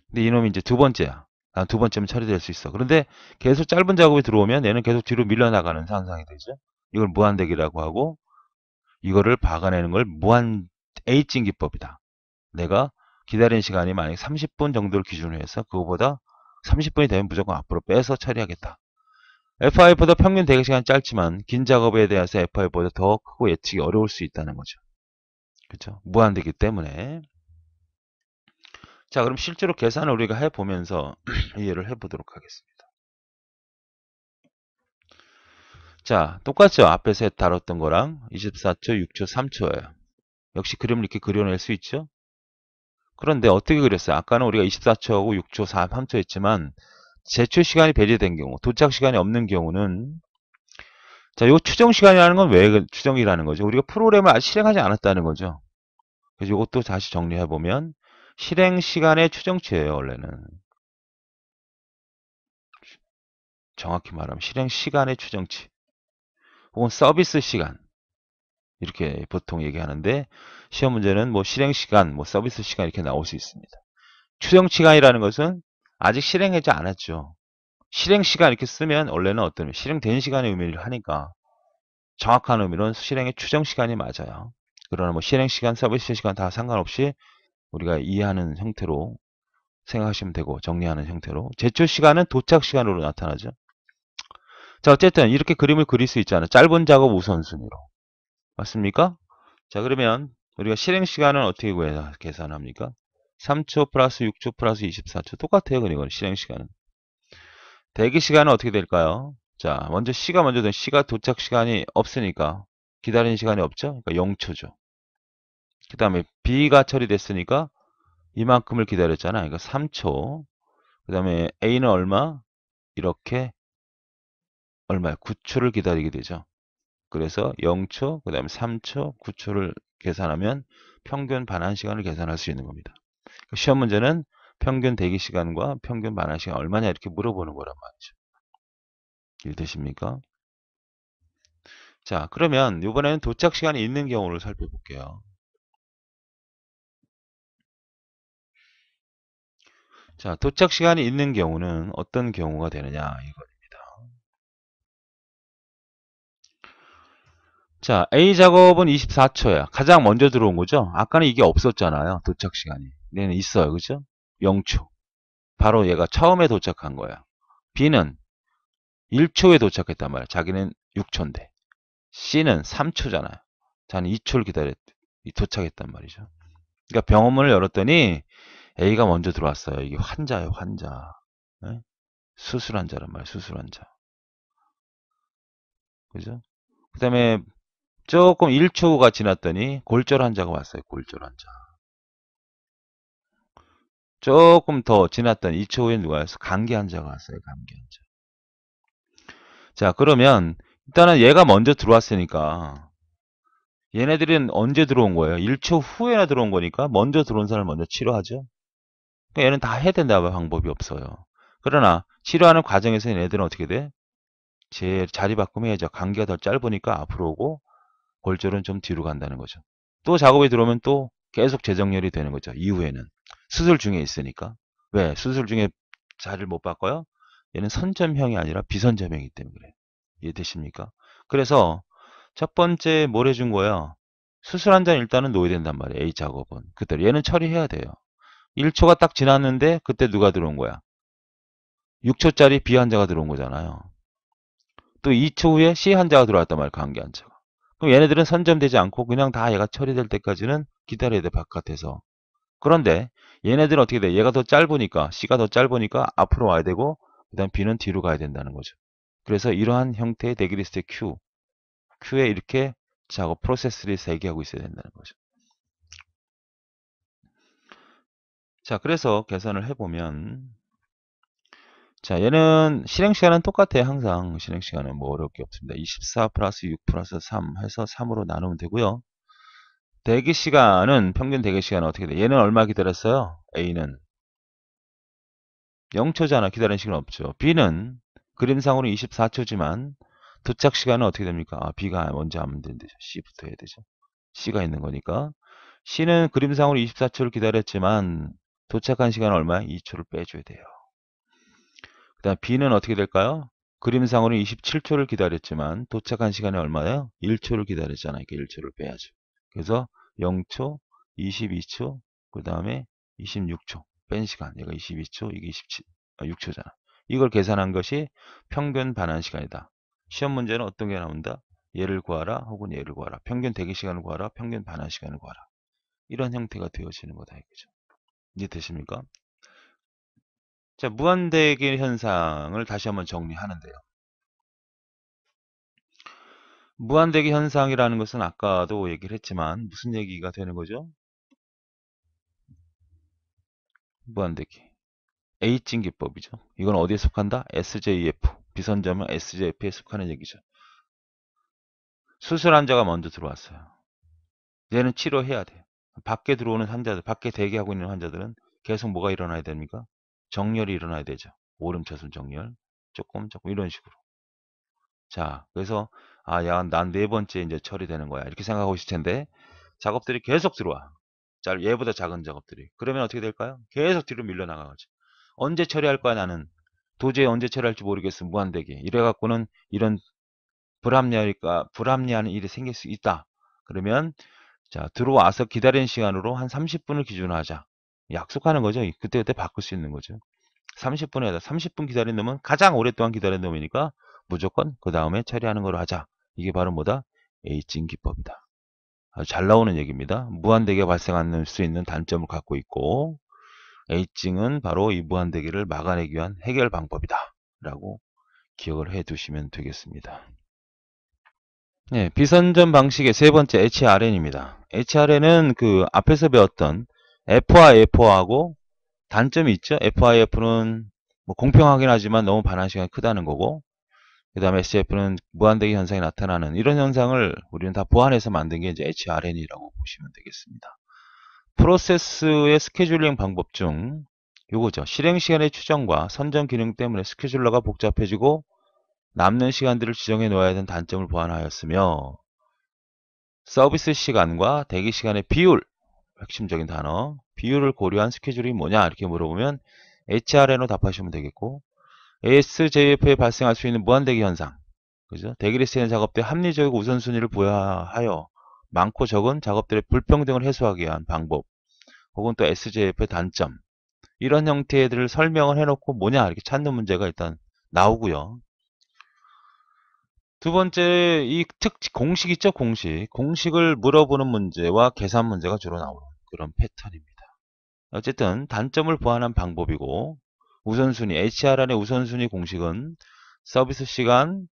Speaker 1: 근데 이놈이 이제 두 번째야. 난 두 번째면 처리될 수 있어. 그런데 계속 짧은 작업이 들어오면 얘는 계속 뒤로 밀려나가는 상상이 되죠. 이걸 무한대기라고 하고 이거를 박아내는 걸 무한 A증 기법이다. 내가 기다리는 시간이 만약 30분 정도를 기준으로 해서 그거보다 30분이 되면 무조건 앞으로 빼서 처리하겠다. FI보다 평균 대기 시간이 짧지만 긴 작업에 대해서 FI보다 더 크고 예측이 어려울 수 있다는 거죠. 그렇죠? 무한대기 때문에. 자, 그럼 실제로 계산을 우리가 해보면서 이해를 해보도록 하겠습니다. 자, 똑같죠? 앞에서 다뤘던 거랑 24초, 6초, 3초예요. 역시 그림을 이렇게 그려낼 수 있죠? 그런데 어떻게 그렸어요? 아까는 우리가 24초하고 6초, 4, 3초 했지만 제출 시간이 배제된 경우, 도착 시간이 없는 경우는 자, 요 추정 시간이라는 건 왜 추정이라는 거죠? 우리가 프로그램을 아직 실행하지 않았다는 거죠. 그래서 이것도 다시 정리해 보면 실행 시간의 추정치예요, 원래는. 정확히 말하면 실행 시간의 추정치. 혹은 서비스 시간. 이렇게 보통 얘기하는데 시험 문제는 뭐 실행 시간, 뭐 서비스 시간 이렇게 나올 수 있습니다. 추정 시간이라는 것은 아직 실행하지 않았죠. 실행 시간 이렇게 쓰면 원래는 어떤 실행된 시간의 의미를 하니까 정확한 의미로는 실행의 추정 시간이 맞아요. 그러나 뭐 실행 시간, 서비스 시간 다 상관없이 우리가 이해하는 형태로 생각하시면 되고 정리하는 형태로 제출 시간은 도착 시간으로 나타나죠. 자, 어쨌든 이렇게 그림을 그릴 수 있잖아요. 짧은 작업 우선순위로. 맞습니까? 자, 그러면 우리가 실행 시간은 어떻게 계산합니까? 3초 플러스 6초 플러스 24초. 똑같아요. 그리고 실행 시간은. 대기 시간은 어떻게 될까요? 자, 먼저 C가 먼저 된 C가 도착 시간이 없으니까 기다리는 시간이 없죠? 그러니까 0초죠. 그 다음에 B가 처리됐으니까 이만큼을 기다렸잖아. 그러니까 3초. 그 다음에 A는 얼마? 이렇게 얼마야? 9초를 기다리게 되죠. 그래서 0초, 그 다음에 3초, 9초를 계산하면 평균 반환 시간을 계산할 수 있는 겁니다. 시험 문제는 평균 대기 시간과 평균 반환 시간 얼마냐 이렇게 물어보는 거란 말이죠. 이해되십니까? 자, 그러면 이번에는 도착 시간이 있는 경우를 살펴볼게요. 자, 도착 시간이 있는 경우는 어떤 경우가 되느냐 이겁니다. 자, A 작업은 24초야. 가장 먼저 들어온 거죠. 아까는 이게 없었잖아요. 도착 시간이. 얘는 있어요. 그죠? 0초. 바로 얘가 처음에 도착한 거야. B는 1초에 도착했단 말이야. 자기는 6초인데. C는 3초잖아요. 자는 2초를 도착했단 말이죠. 그러니까 병원문을 열었더니 A가 먼저 들어왔어요. 이게 환자예요, 환자. 네? 수술 환자란 말이에요, 수술 환자. 그죠? 그 다음에 조금 1초가 지났더니 골절 환자가 왔어요, 골절 환자. 조금 더 지났더니 2초 후에 누가 왔어요? 감기 환자가 왔어요, 감기 환자. 자, 그러면 일단은 얘가 먼저 들어왔으니까 얘네들은 언제 들어온 거예요? 1초 후에나 들어온 거니까 먼저 들어온 사람을 먼저 치료하죠. 그러니까 얘는 다 해야 된다 방법이 없어요. 그러나 치료하는 과정에서 얘네들은 어떻게 돼? 제 자리 바꾸면 해야죠. 감기가 더 짧으니까 앞으로 오고 골절은 좀 뒤로 간다는 거죠. 또 작업이 들어오면 또 계속 재정렬이 되는 거죠. 이후에는 수술 중에 있으니까. 왜? 수술 중에 자리를 못 바꿔요? 얘는 선점형이 아니라 비선점형이기 때문에 그래요. 이해되십니까? 그래서 첫 번째 뭘 해준 거야? 수술 한 잔 일단은 놓아야 된단 말이에요. A 작업은. 그대로 얘는 처리해야 돼요. 1초가 딱 지났는데 그때 누가 들어온 거야? 6초짜리 B 환자가 들어온 거잖아요. 또 2초 후에 C 환자가 들어왔단 말이에요. 감기 환자가. 그럼 얘네들은 선점되지 않고 그냥 다 얘가 처리될 때까지는 기다려야 돼. 바깥에서. 그런데 얘네들은 어떻게 돼? 얘가 더 짧으니까 C가 더 짧으니까 앞으로 와야 되고 그 다음 B는 뒤로 가야 된다는 거죠. 그래서 이러한 형태의 대기리스트의 Q에 이렇게 작업 프로세스를 대기하고 있어야 된다는 거죠. 자, 그래서 계산을 해보면 자, 얘는 실행시간은 똑같아요. 항상 실행시간은 뭐 어려울 게 없습니다. 24 플러스 6 플러스 3 해서 3으로 나누면 되고요. 대기시간은 평균 대기시간은 어떻게 돼? 얘는 얼마 기다렸어요? A는 0초잖아. 기다리는 시간 없죠. B는 그림상으로 24초지만 도착 시간은 어떻게 됩니까? 아, B가 먼저 하면 되죠. C부터 해야 되죠. C가 있는 거니까. C는 그림상으로 24초를 기다렸지만 도착한 시간은 얼마야? 2초를 빼줘야 돼요. 그 다음 B는 어떻게 될까요? 그림상으로 27초를 기다렸지만 도착한 시간이 얼마예요? 1초를 기다렸잖아요. 그러니까 1초를 빼야죠. 그래서 0초, 22초, 그 다음에 26초 뺀 시간. 얘가 22초, 이게 6초잖아. 이걸 계산한 것이 평균 반환 시간이다. 시험 문제는 어떤 게 나온다? 얘를 구하라 혹은 얘를 구하라. 평균 대기 시간을 구하라. 평균 반환 시간을 구하라. 이런 형태가 되어지는 거다. 이거죠. 이해되십니까? 자, 무한대기 현상을 다시 한번 정리하는데요. 무한대기 현상이라는 것은 아까도 얘기를 했지만 무슨 얘기가 되는 거죠? 무한대기. A증 기법이죠. 이건 어디에 속한다? SJF. 비선점은 SJF에 속하는 얘기죠. 수술 환자가 먼저 들어왔어요. 얘는 치료해야 돼. 밖에 들어오는 환자들, 밖에 대기하고 있는 환자들은 계속 뭐가 일어나야 됩니까? 정렬이 일어나야 되죠. 오름차순 정렬. 조금 이런 식으로. 자, 그래서 야, 난 네 번째 이제 처리되는 거야. 이렇게 생각하고 있을 텐데 작업들이 계속 들어와. 얘보다 작은 작업들이. 그러면 어떻게 될까요? 계속 뒤로 밀려나가죠. 언제 처리할 거야 나는. 도저히 언제 처리할지 모르겠어. 무한대기. 이래갖고는 이런 불합리한 일이 생길 수 있다. 그러면 자, 들어와서 기다리는 시간으로 한 30분을 기준으로 하자. 약속하는 거죠. 그때그때 바꿀 수 있는 거죠. 30분에 하자. 30분 기다린 놈은 가장 오랫동안 기다린 놈이니까 무조건 그 다음에 처리하는 걸로 하자. 이게 바로 뭐다? 에이징 기법이다. 아주 잘 나오는 얘기입니다. 무한대기가 발생할 수 있는 단점을 갖고 있고 에이징은 바로 이 무한대기를 막아내기 위한 해결 방법이다. 라고 기억을 해 두시면 되겠습니다. 네, 비선점 방식의 세 번째 HRN입니다. HRN은 그 앞에서 배웠던 F와 F4하고 단점이 있죠. F와 F는 뭐 공평하긴 하지만 너무 반환 시간이 크다는 거고, 그 다음에 SF는 무한대기 현상이 나타나는 이런 현상을 우리는 다 보완해서 만든 게 이제 HRN이라고 보시면 되겠습니다. 프로세스의 스케줄링 방법 중 요거죠. 실행 시간의 추정과 선정 기능 때문에 스케줄러가 복잡해지고 남는 시간들을 지정해 놓아야 하는 단점을 보완하였으며 서비스 시간과 대기 시간의 비율, 핵심적인 단어, 비율을 고려한 스케줄이 뭐냐 이렇게 물어보면 HRN으로 답하시면 되겠고, ASJF에 발생할 수 있는 무한대기 현상, 그죠? 대기리스트 작업대 합리적이고 우선순위를 부여하여 많고 적은 작업들의 불평등을 해소하기 위한 방법, 혹은 또 SJF의 단점, 이런 형태들을 설명을 해놓고 뭐냐 이렇게 찾는 문제가 일단 나오고요. 두 번째, 공식 있죠? 공식을 물어보는 문제와 계산 문제가 주로 나오는 그런 패턴입니다. 어쨌든 단점을 보완한 방법이고, 우선순위, HRN의 우선순위 공식은 서비스 시간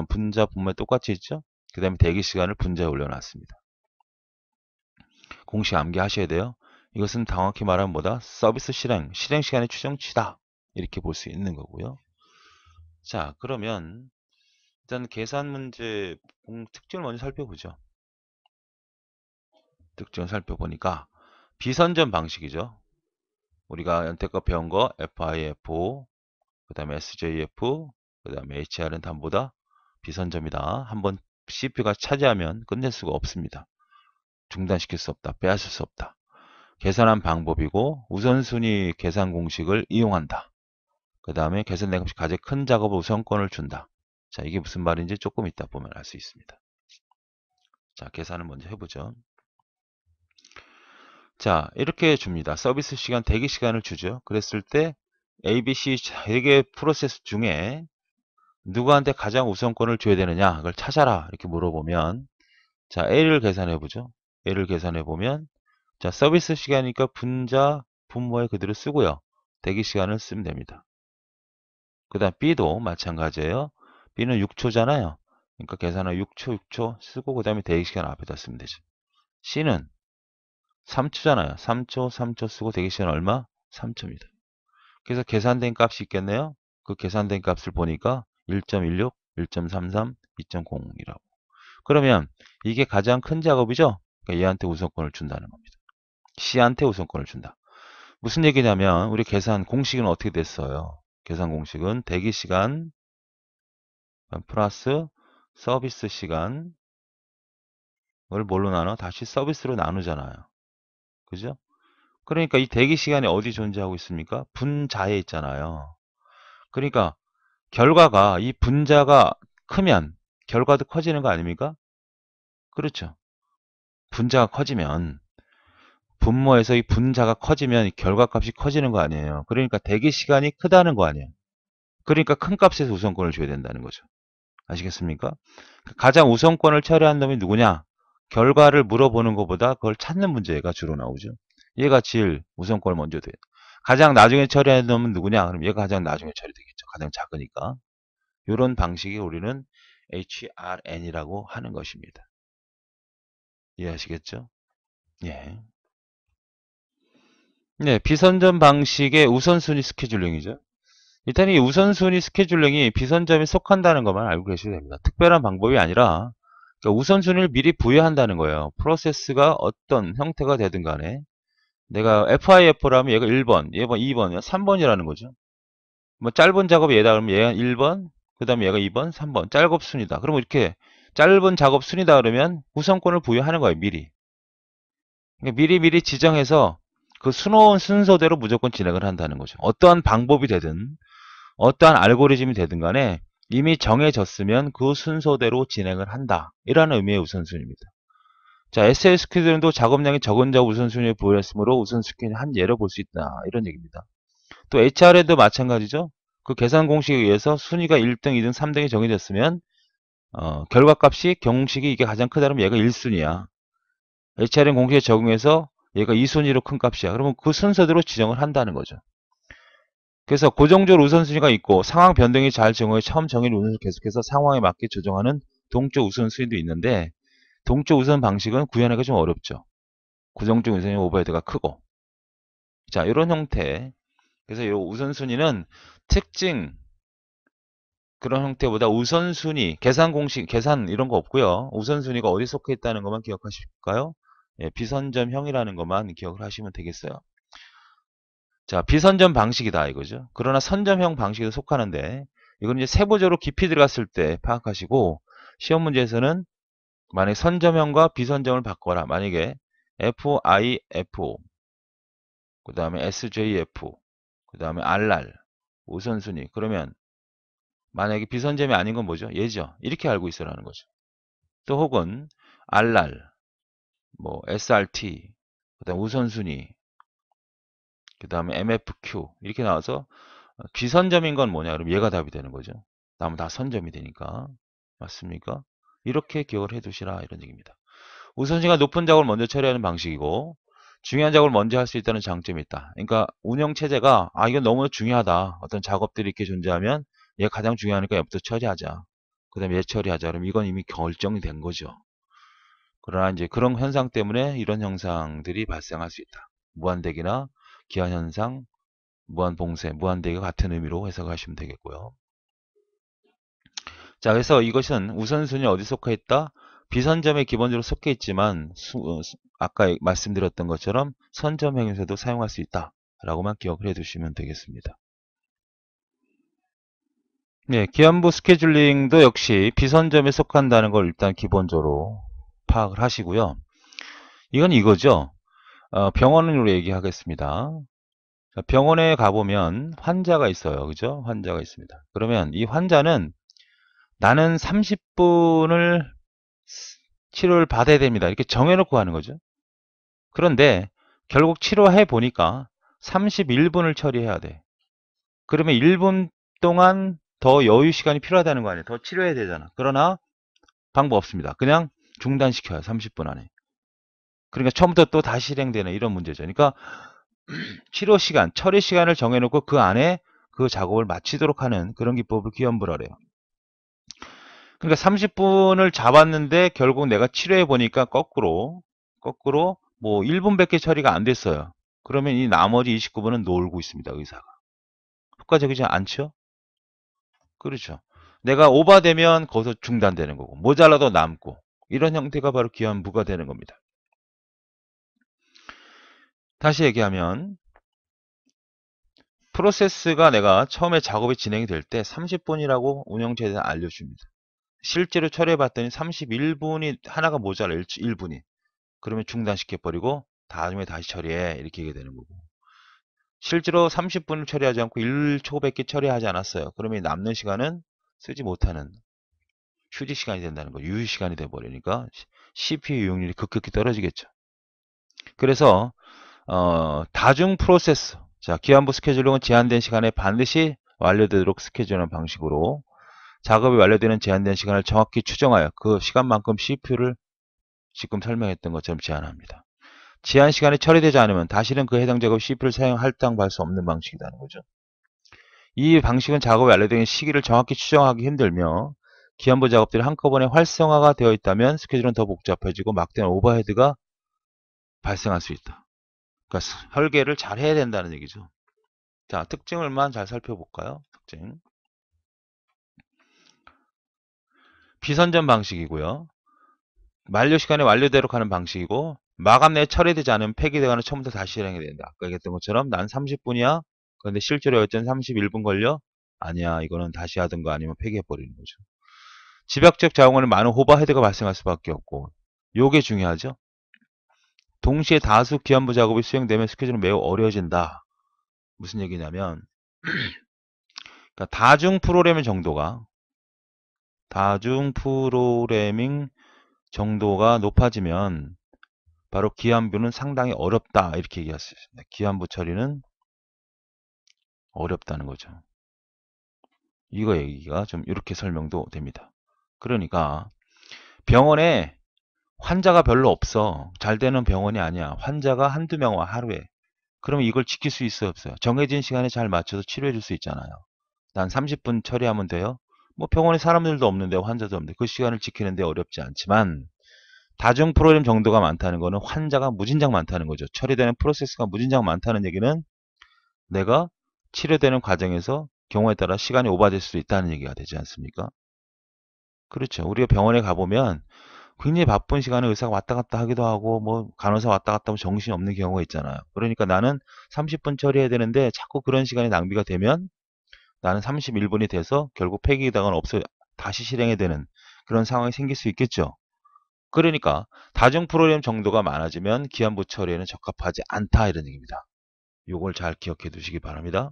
Speaker 1: 분자 분모에 똑같이 있죠? 그 다음에 대기 시간을 분자에 올려놨습니다. 공식 암기하셔야 돼요. 이것은 정확히 말하면 뭐다? 서비스 실행 시간의 추정치다. 이렇게 볼 수 있는 거고요. 자, 그러면 일단 계산 문제 특징을 먼저 살펴보죠. 특징을 살펴보니까 비선점 방식이죠. 우리가 연태껏 배운 거 FIFO, 그 다음에 SJF, 그 다음에 HR은 단보다 비선점이다. 한번 CPU가 차지하면 끝낼 수가 없습니다. 중단시킬 수 없다. 빼앗을 수 없다. 계산한 방법이고 우선순위 계산 공식을 이용한다. 그 다음에 계산된 값이 가장 큰 작업을 우선권을 준다. 자, 이게 무슨 말인지 조금 이따 보면 알 수 있습니다. 자, 계산을 먼저 해보죠. 자, 이렇게 줍니다. 서비스 시간, 대기 시간을 주죠. 그랬을 때 A, B, C 3개 프로세스 중에 누구한테 가장 우선권을 줘야 되느냐 그걸 찾아라 이렇게 물어보면, 자, A를 계산해보죠. A를 계산해보면, 자, 서비스 시간이니까 분자 분모에 그대로 쓰고요. 대기 시간을 쓰면 됩니다. 그 다음 B도 마찬가지예요. B는 6초잖아요. 그러니까 계산을 6초 쓰고 그 다음에 대기 시간 앞에다 쓰면 되죠. C는 3초잖아요. 3초 쓰고 대기 시간 얼마? 3초입니다. 그래서 계산된 값이 있겠네요. 그 계산된 값을 보니까 1.16, 1.33, 2.0이라고. 그러면 이게 가장 큰 작업이죠. 그러니까 얘한테 우선권을 준다는 겁니다. C한테 우선권을 준다. 무슨 얘기냐면 우리 계산 공식은 어떻게 됐어요? 계산 공식은 대기 시간 플러스 서비스 시간을 뭘로 나눠? 다시 서비스로 나누잖아요. 그죠? 그러니까 이 대기 시간이 어디 존재하고 있습니까? 분자에 있잖아요. 그러니까 결과가 이 분자가 크면 결과도 커지는 거 아닙니까? 그렇죠. 분자가 커지면 분모에서 이 분자가 커지면 결과값이 커지는 거 아니에요. 그러니까 대기 시간이 크다는 거 아니에요. 그러니까 큰 값에서 우선권을 줘야 된다는 거죠. 아시겠습니까? 가장 우선권을 처리한 놈이 누구냐? 결과를 물어보는 것보다 그걸 찾는 문제가 주로 나오죠. 얘가 제일 우선권을 먼저 돼. 가장 나중에 처리하는 놈은 누구냐? 그럼 얘가 가장 나중에 처리되겠죠. 가장 작으니까. 이런 방식이 우리는 HRN이라고 하는 것입니다. 이해하시겠죠? 예. 네, 비선점 방식의 우선순위 스케줄링이죠. 일단 이 우선순위 스케줄링이 비선점에 속한다는 것만 알고 계셔야 됩니다. 특별한 방법이 아니라 그러니까 우선순위를 미리 부여한다는 거예요. 프로세스가 어떤 형태가 되든 간에 내가 FIF라면 얘가 1번, 얘가 2번, 3번이라는 거죠. 뭐 짧은 작업이 얘다 그러면 얘가 1번, 그 다음에 얘가 2번, 3번. 작업 순이다. 그러면 이렇게 짧은 작업 순이다 그러면 우선권을 부여하는 거예요, 미리. 그러니까 미리 지정해서 그 수놓은 순서대로 무조건 진행을 한다는 거죠. 어떠한 방법이 되든, 어떠한 알고리즘이 되든 간에 이미 정해졌으면 그 순서대로 진행을 한다. 이라는 의미의 우선순위입니다. 자, SSQ들도 작업량이 적은 자 우선순위를 부여했으므로 우선순위의 한 예로 볼 수 있다. 이런 얘기입니다. 또 HR에도 마찬가지죠. 그 계산 공식에 의해서 순위가 1등, 2등, 3등이 정해졌으면 결과값이 경식이 이게 가장 크다면 얘가 1순위야. HR은 공식에 적용해서 얘가 2순위로 큰 값이야. 그러면 그 순서대로 지정을 한다는 거죠. 그래서 고정적으로 우선순위가 있고 상황 변동이 잘 정해 처음 정해진 우선순위를 계속해서 상황에 맞게 조정하는 동적 우선순위도 있는데 동적 우선 방식은 구현하기가 좀 어렵죠. 고정적 우선순위 오버헤드가 크고. 자, 이런 형태. 그래서 이 우선순위는 특징 그런 형태보다 우선순위, 계산 공식, 계산 이런 거 없고요. 우선순위가 어디 속해 있다는 것만 기억하실까요? 예, 비선점형이라는 것만 기억을 하시면 되겠어요. 자, 비선점 방식이다 이거죠. 그러나 선점형 방식에 속하는데 이건 이제 세부적으로 깊이 들어갔을 때 파악하시고 시험 문제에서는 만약에 선점형과 비선점을 바꿔라. 만약에 FIFO 그 다음에 SJF 그 다음에 RR 우선순위 그러면 만약에 비선점이 아닌 건 뭐죠? 얘죠. 이렇게 알고 있으라는 거죠. 또 혹은 RR 뭐 SRT 그 다음 우선순위 그 다음에 MFQ 이렇게 나와서 비선점인 건 뭐냐? 그럼 얘가 답이 되는 거죠. 나머지 다 선점이 되니까. 맞습니까? 이렇게 기억을 해 두시라 이런 얘기입니다. 우선순위가 높은 작업을 먼저 처리하는 방식이고 중요한 작업을 먼저 할 수 있다는 장점이 있다. 그러니까 운영 체제가 이건 너무 중요하다. 어떤 작업들이 이렇게 존재하면 얘가 가장 중요하니까 얘부터 처리하자. 그 다음에 얘 처리하자. 그럼 이건 이미 결정이 된 거죠. 그러나 이제 그런 현상 때문에 이런 현상들이 발생할 수 있다. 무한대기나 기한현상, 무한봉쇄, 무한대기가 같은 의미로 해석하시면 되겠고요. 자, 그래서 이것은 우선순위 어디 속해 있다? 비선점에 기본적으로 속해 있지만 아까 말씀드렸던 것처럼 선점형에서도 사용할 수 있다. 라고만 기억을 해 두시면 되겠습니다. 네, 기한부 스케줄링도 역시 비선점에 속한다는 걸 일단 기본적으로 파악을 하시고요. 이건 이거죠. 병원으로 얘기하겠습니다. 자, 병원에 가보면 환자가 있어요. 그죠? 환자가 있습니다. 그러면 이 환자는 나는 30분을 치료를 받아야 됩니다. 이렇게 정해놓고 하는 거죠. 그런데 결국 치료해 보니까 31분을 처리해야 돼. 그러면 1분 동안 더 여유 시간이 필요하다는 거 아니에요. 더 치료해야 되잖아. 그러나 방법 없습니다. 그냥 중단시켜요. 30분 안에. 그러니까 처음부터 또 다시 실행되는 이런 문제죠. 그러니까 치료 시간, 처리 시간을 정해놓고 그 안에 그 작업을 마치도록 하는 그런 기법을 기연부라래요. 그러니까 30분을 잡았는데 결국 내가 치료해 보니까 거꾸로 뭐 1분밖에 처리가 안 됐어요. 그러면 이 나머지 29분은 놀고 있습니다. 의사가. 효과적이지 않죠? 그렇죠. 내가 오버되면 거기서 중단되는 거고 모자라도 남고 이런 형태가 바로 기한부가 되는 겁니다. 다시 얘기하면 프로세스가 내가 처음에 작업이 진행이 될 때 30분이라고 운영체제에서 알려줍니다. 실제로 처리해 봤더니 31분이 하나가 모자라 1분이. 그러면 중단시켜버리고 다음에 다시 처리해 이렇게 얘기가 되는 거고 실제로 30분을 처리하지 않고 1초밖에 처리하지 않았어요. 그러면 남는 시간은 쓰지 못하는 휴지 시간이 된다는 거 유휴 시간이 돼버리니까 CPU 이용률이 급격히 떨어지겠죠. 그래서 다중 프로세스 자 기한부 스케줄링은 제한된 시간에 반드시 완료되도록 스케줄하는 방식으로 작업이 완료되는 제한된 시간을 정확히 추정하여 그 시간만큼 CPU를 지금 설명했던 것처럼 제한합니다. 제한 시간이 처리되지 않으면 다시는 그 해당 작업 CPU를 할당할 수 없는 방식이라는 거죠. 이 방식은 작업이 완료되는 시기를 정확히 추정하기 힘들며 기한부 작업들이 한꺼번에 활성화가 되어 있다면 스케줄은 더 복잡해지고 막대한 오버헤드가 발생할 수 있다. 그러니까 설계를 잘 해야 된다는 얘기죠. 자, 특징을만 잘 살펴볼까요? 특징. 비선점 방식이고요. 만료 시간에 완료대로 가는 방식이고 마감 내에 처리되지 않으면 폐기되거나 처음부터 다시 실행이 된다. 아까 얘기했던 것처럼 난 30분이야. 그런데 실제로 여전 31분 걸려. 아니야, 이거는 다시 하든가 아니면 폐기해버리는 거죠. 집약적 자원에 많은 오버헤드가 발생할 수밖에 없고, 요게 중요하죠. 동시에 다수 기한부 작업이 수행되면 스케줄은 매우 어려워진다. 무슨 얘기냐면, 그러니까 다중 프로그래밍 정도가 높아지면 바로 기한부는 상당히 어렵다, 이렇게 얘기할 수 있습니다. 기한부 처리는 어렵다는 거죠. 이거 얘기가 좀 이렇게 설명도 됩니다. 그러니까 병원에 환자가 별로 없어. 잘 되는 병원이 아니야. 환자가 한두 명 와, 하루에. 그러면 이걸 지킬 수 있어요, 없어요? 정해진 시간에 잘 맞춰서 치료해 줄 수 있잖아요. 난 30분 처리하면 돼요. 뭐 병원에 사람들도 없는데, 환자도 없는데 그 시간을 지키는데 어렵지 않지만, 다중 프로그램 정도가 많다는 거는 환자가 무진장 많다는 거죠. 처리되는 프로세스가 무진장 많다는 얘기는 내가 치료되는 과정에서 경우에 따라 시간이 오버될 수도 있다는 얘기가 되지 않습니까? 그렇죠. 우리가 병원에 가보면 굉장히 바쁜 시간에 의사가 왔다 갔다 하기도 하고, 뭐 간호사 왔다 갔다 하면 정신이 없는 경우가 있잖아요. 그러니까 나는 30분 처리해야 되는데 자꾸 그런 시간이 낭비가 되면 나는 31분이 돼서 결국 폐기되거나 없어, 다시 실행해야 되는 그런 상황이 생길 수 있겠죠. 그러니까 다중 프로그램 정도가 많아지면 기한부 처리에는 적합하지 않다, 이런 얘기입니다. 요걸 잘 기억해 두시기 바랍니다.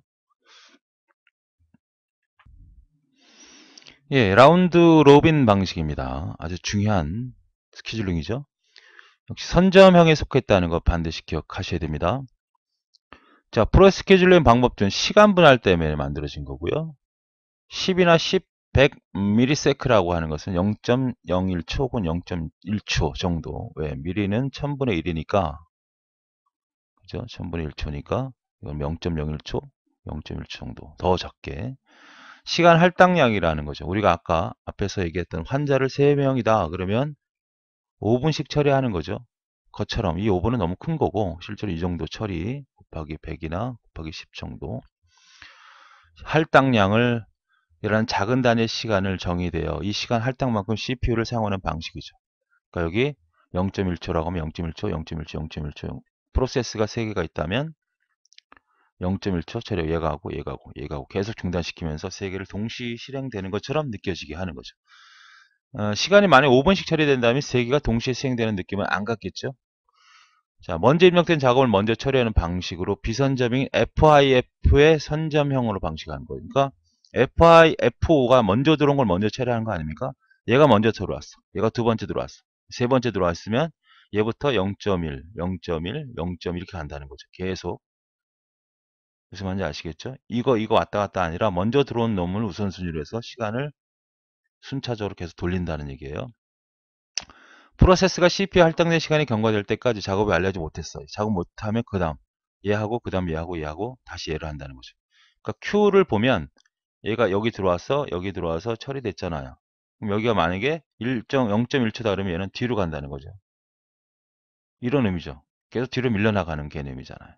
Speaker 1: 예, 라운드 로빈 방식입니다. 아주 중요한 스케줄링이죠. 역시 선점형에 속했다는 거 반드시 기억하셔야 됩니다. 자, 프로 스케줄링 방법 중 시간 분할 때문에 만들어진 거고요. 10이나 10, 100ms라고 하는 것은 0.01초 혹은 0.1초 정도. 왜? 미리는 1000분의 1이니까, 그죠? 1000분의 1초니까 이건 0.01초, 0.1초 정도 더 적게. 시간 할당량이라는 거죠. 우리가 아까 앞에서 얘기했던 환자를 3명이다. 그러면 5분씩 처리하는 거죠. 것처럼 이 5분은 너무 큰 거고, 실제로 이 정도 처리 곱하기 100이나 곱하기 10 정도 할당량을, 이라는 작은 단위의 시간을 정의되어 이 시간 할당만큼 CPU를 사용하는 방식이죠. 그러니까 여기 0.1초라고 하면 0.1초, 0.1초, 0.1초 프로세스가 3개가 있다면 0.1초 처리, 얘가 하고 얘가 하고 얘가 하고 계속 중단시키면서 3개를 동시 실행되는 것처럼 느껴지게 하는 거죠. 시간이 만약 5분씩 처리된다면 3개가 동시에 수행되는 느낌은 안 같겠죠? 자, 먼저 입력된 작업을 먼저 처리하는 방식으로 비선점인 FIF의 선점형으로 방식하는 거예요. 그러니까 FIFO가 먼저 들어온 걸 먼저 처리하는 거 아닙니까? 얘가 먼저 들어왔어. 얘가 두 번째 들어왔어. 세 번째 들어왔으면 얘부터 0.1, 0.1, 0.1 이렇게 간다는 거죠. 계속. 무슨 말인지 아시겠죠? 이거 왔다 갔다 아니라 먼저 들어온 놈을 우선순위로 해서 시간을 순차적으로 계속 돌린다는 얘기예요. 프로세스가 CPU 할당된 시간이 경과될 때까지 작업을 완료하지 못했어. 작업 못하면 그 다음 얘하고 그 다음 얘하고 얘하고 다시 얘를 한다는 거죠. 그러니까 Q를 보면 얘가 여기 들어와서 처리됐잖아요. 그럼 여기가 만약에 0.1초다 그러면 얘는 뒤로 간다는 거죠. 이런 의미죠. 계속 뒤로 밀려나가는 개념이잖아요.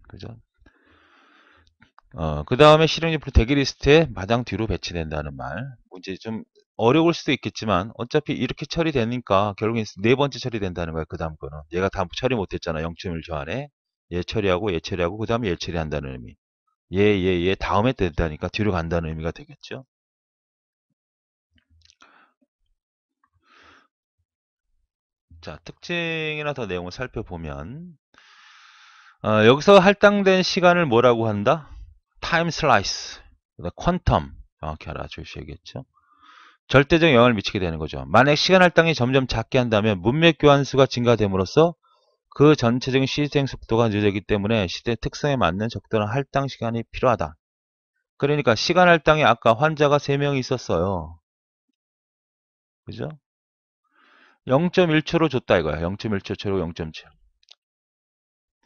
Speaker 1: 그죠? 그 다음에 실행지표 대기 리스트에 마당 뒤로 배치된다는 말. 뭐 이제 좀 어려울 수도 있겠지만 어차피 이렇게 처리되니까 결국엔 네 번째 처리된다는 거야. 그 다음 거는. 얘가 다음 처리 못했잖아. 0.1초 안에. 얘 처리하고 그 다음에 얘 처리한다는 의미. 얘 다음에 된다니까 뒤로 간다는 의미가 되겠죠. 자, 특징이나 더 내용을 살펴보면 여기서 할당된 시간을 뭐라고 한다? 타임 슬라이스, 퀀텀 정확히 알아주셔야겠죠. 절대적 영향을 미치게 되는 거죠. 만약 시간 할당이 점점 작게 한다면 문맥 교환수가 증가됨으로써 그 전체적인 시스템 속도가 늦어지기 때문에 시대 특성에 맞는 적절한 할당 시간이 필요하다. 그러니까 시간 할당이 아까 환자가 3명이 있었어요. 그죠? 0.1초로 줬다 이거야. 0.1초 처리고 0.7.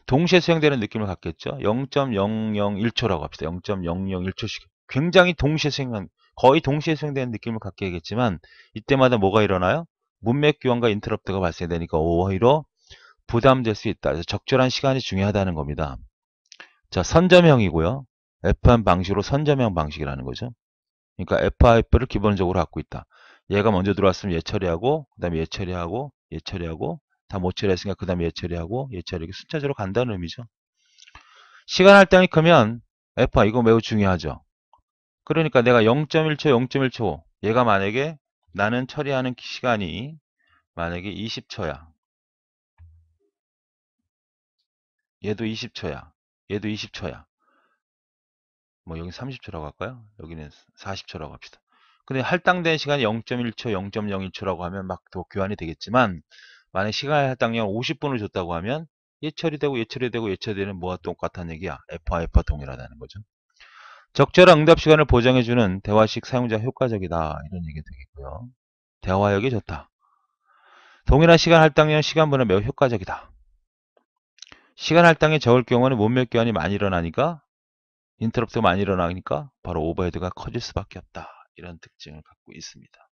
Speaker 1: 동시에 수행되는 느낌을 갖겠죠. 0.001초라고 합시다. 0.001초씩. 굉장히 동시에 수행한, 거의 동시에 수행되는 느낌을 갖게 하겠지만 이때마다 뭐가 일어나요? 문맥 교환과 인터럽트가 발생되니까 오히려 부담될 수 있다. 그래서 적절한 시간이 중요하다는 겁니다. 자, 선점형이고요. F1 방식으로 선점형 방식이라는 거죠. 그러니까 FIF를 기본적으로 갖고 있다. 얘가 먼저 들어왔으면 얘 처리하고, 그 다음에 얘 처리하고, 얘 처리하고, 다 못 처리했으니까 그 다음에 얘 처리하고, 얘 처리하고 순차적으로 간다는 의미죠. 시간 할당이 크면 F와 이거 매우 중요하죠. 그러니까 내가 0.1초, 0.1초 얘가 만약에 나는 처리하는 시간이 만약에 20초야. 얘도 20초야. 얘도 20초야. 뭐 여기 30초라고 할까요? 여기는 40초라고 합시다. 근데 할당된 시간이 0.1초, 0.01초라고 하면 막 더 교환이 되겠지만 만약 시간 할당량 50분을 줬다고 하면 얘 처리되고 얘 처리되고 얘 처리되는 뭐가 똑같다는 얘기야. F와 F와 동일하다는 거죠. 적절한 응답 시간을 보장해주는 대화식 사용자 효과적이다. 이런 얘기 되겠고요. 대화력이 좋다. 동일한 시간 할당량 시간분은 매우 효과적이다. 시간 할당이 적을 경우는 문맥 교환이 많이 일어나니까 인터럽트가 많이 일어나니까 바로 오버헤드가 커질 수밖에 없다. 이런 특징을 갖고 있습니다.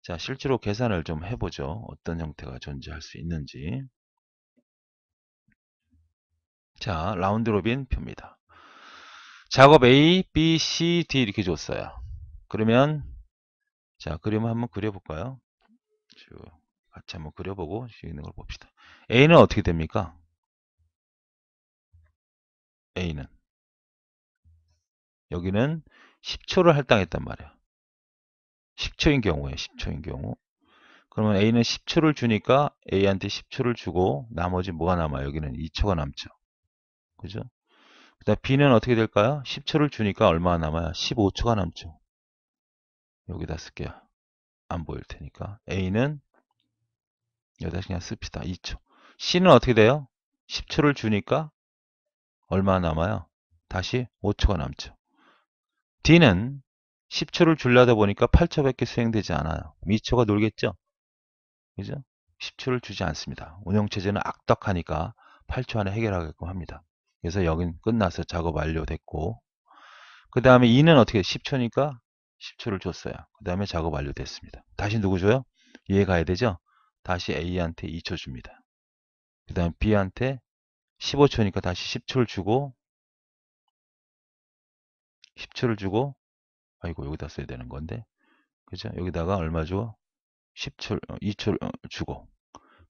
Speaker 1: 자, 실제로 계산을 좀 해보죠. 어떤 형태가 존재할 수 있는지. 자, 라운드 로빈 표입니다. 작업 A, B, C, D 이렇게 줬어요. 그러면 자, 그림을 한번 그려볼까요? 같이 한번 그려보고 있는 걸 봅시다. A는 어떻게 됩니까? A는 여기는 10초를 할당했단 말이야. 10초인 경우에 10초인 경우. 그러면 A는 10초를 주니까 A한테 10초를 주고 나머지 뭐가 남아요? 여기는 2초가 남죠. 그죠? 그다음 B는 어떻게 될까요? 10초를 주니까 얼마가 남아요? 15초가 남죠. 여기다 쓸게요. 안 보일 테니까. A는 여기다 그냥 씁시다. 2초. C는 어떻게 돼요? 10초를 주니까 얼마 남아요? 다시 5초가 남죠. D는 10초를 줄려다 보니까 8초밖에 수행되지 않아요. 2초가 놀겠죠? 그죠? 10초를 주지 않습니다. 운영체제는 악덕하니까 8초 안에 해결하게끔 합니다. 그래서 여긴 끝나서 작업 완료됐고 그 다음에 2는 어떻게 10초니까 10초를 줬어요. 그 다음에 작업 완료됐습니다. 다시 누구 줘요? 얘 가야 되죠? 다시 A한테 2초 줍니다. 그 다음 B한테 15초니까 다시 10초를 주고 10초를 주고 아이고 여기다 써야 되는 건데 그죠? 여기다가 얼마 줘? 10초, 2초를 주고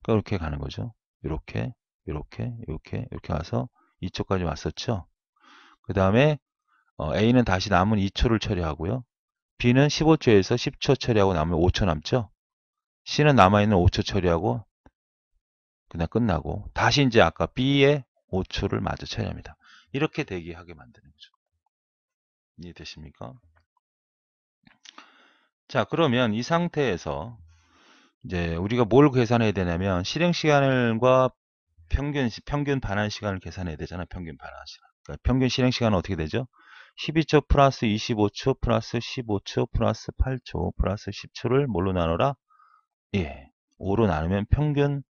Speaker 1: 그렇게 가는 거죠. 이렇게 이렇게 와서 2초까지 왔었죠. 그 다음에 A는 다시 남은 2초를 처리하고요. B는 15초에서 10초 처리하고 남으면 5초 남죠. C는 남아있는 5초 처리하고 그냥 끝나고 다시 이제 아까 B의 5초를 마저 처리합니다. 이렇게 대기하게 만드는 거죠. 이해되십니까? 자, 그러면 이 상태에서 이제 우리가 뭘 계산해야 되냐면 실행 시간과 평균 반환 시간을 계산해야 되잖아요. 평균 반환 시간. 그러니까 평균 실행 시간은 어떻게 되죠? 12초 플러스 25초 플러스 15초 플러스 8초 플러스 10초를 뭘로 나눠라? 예. 5로 나누면 평균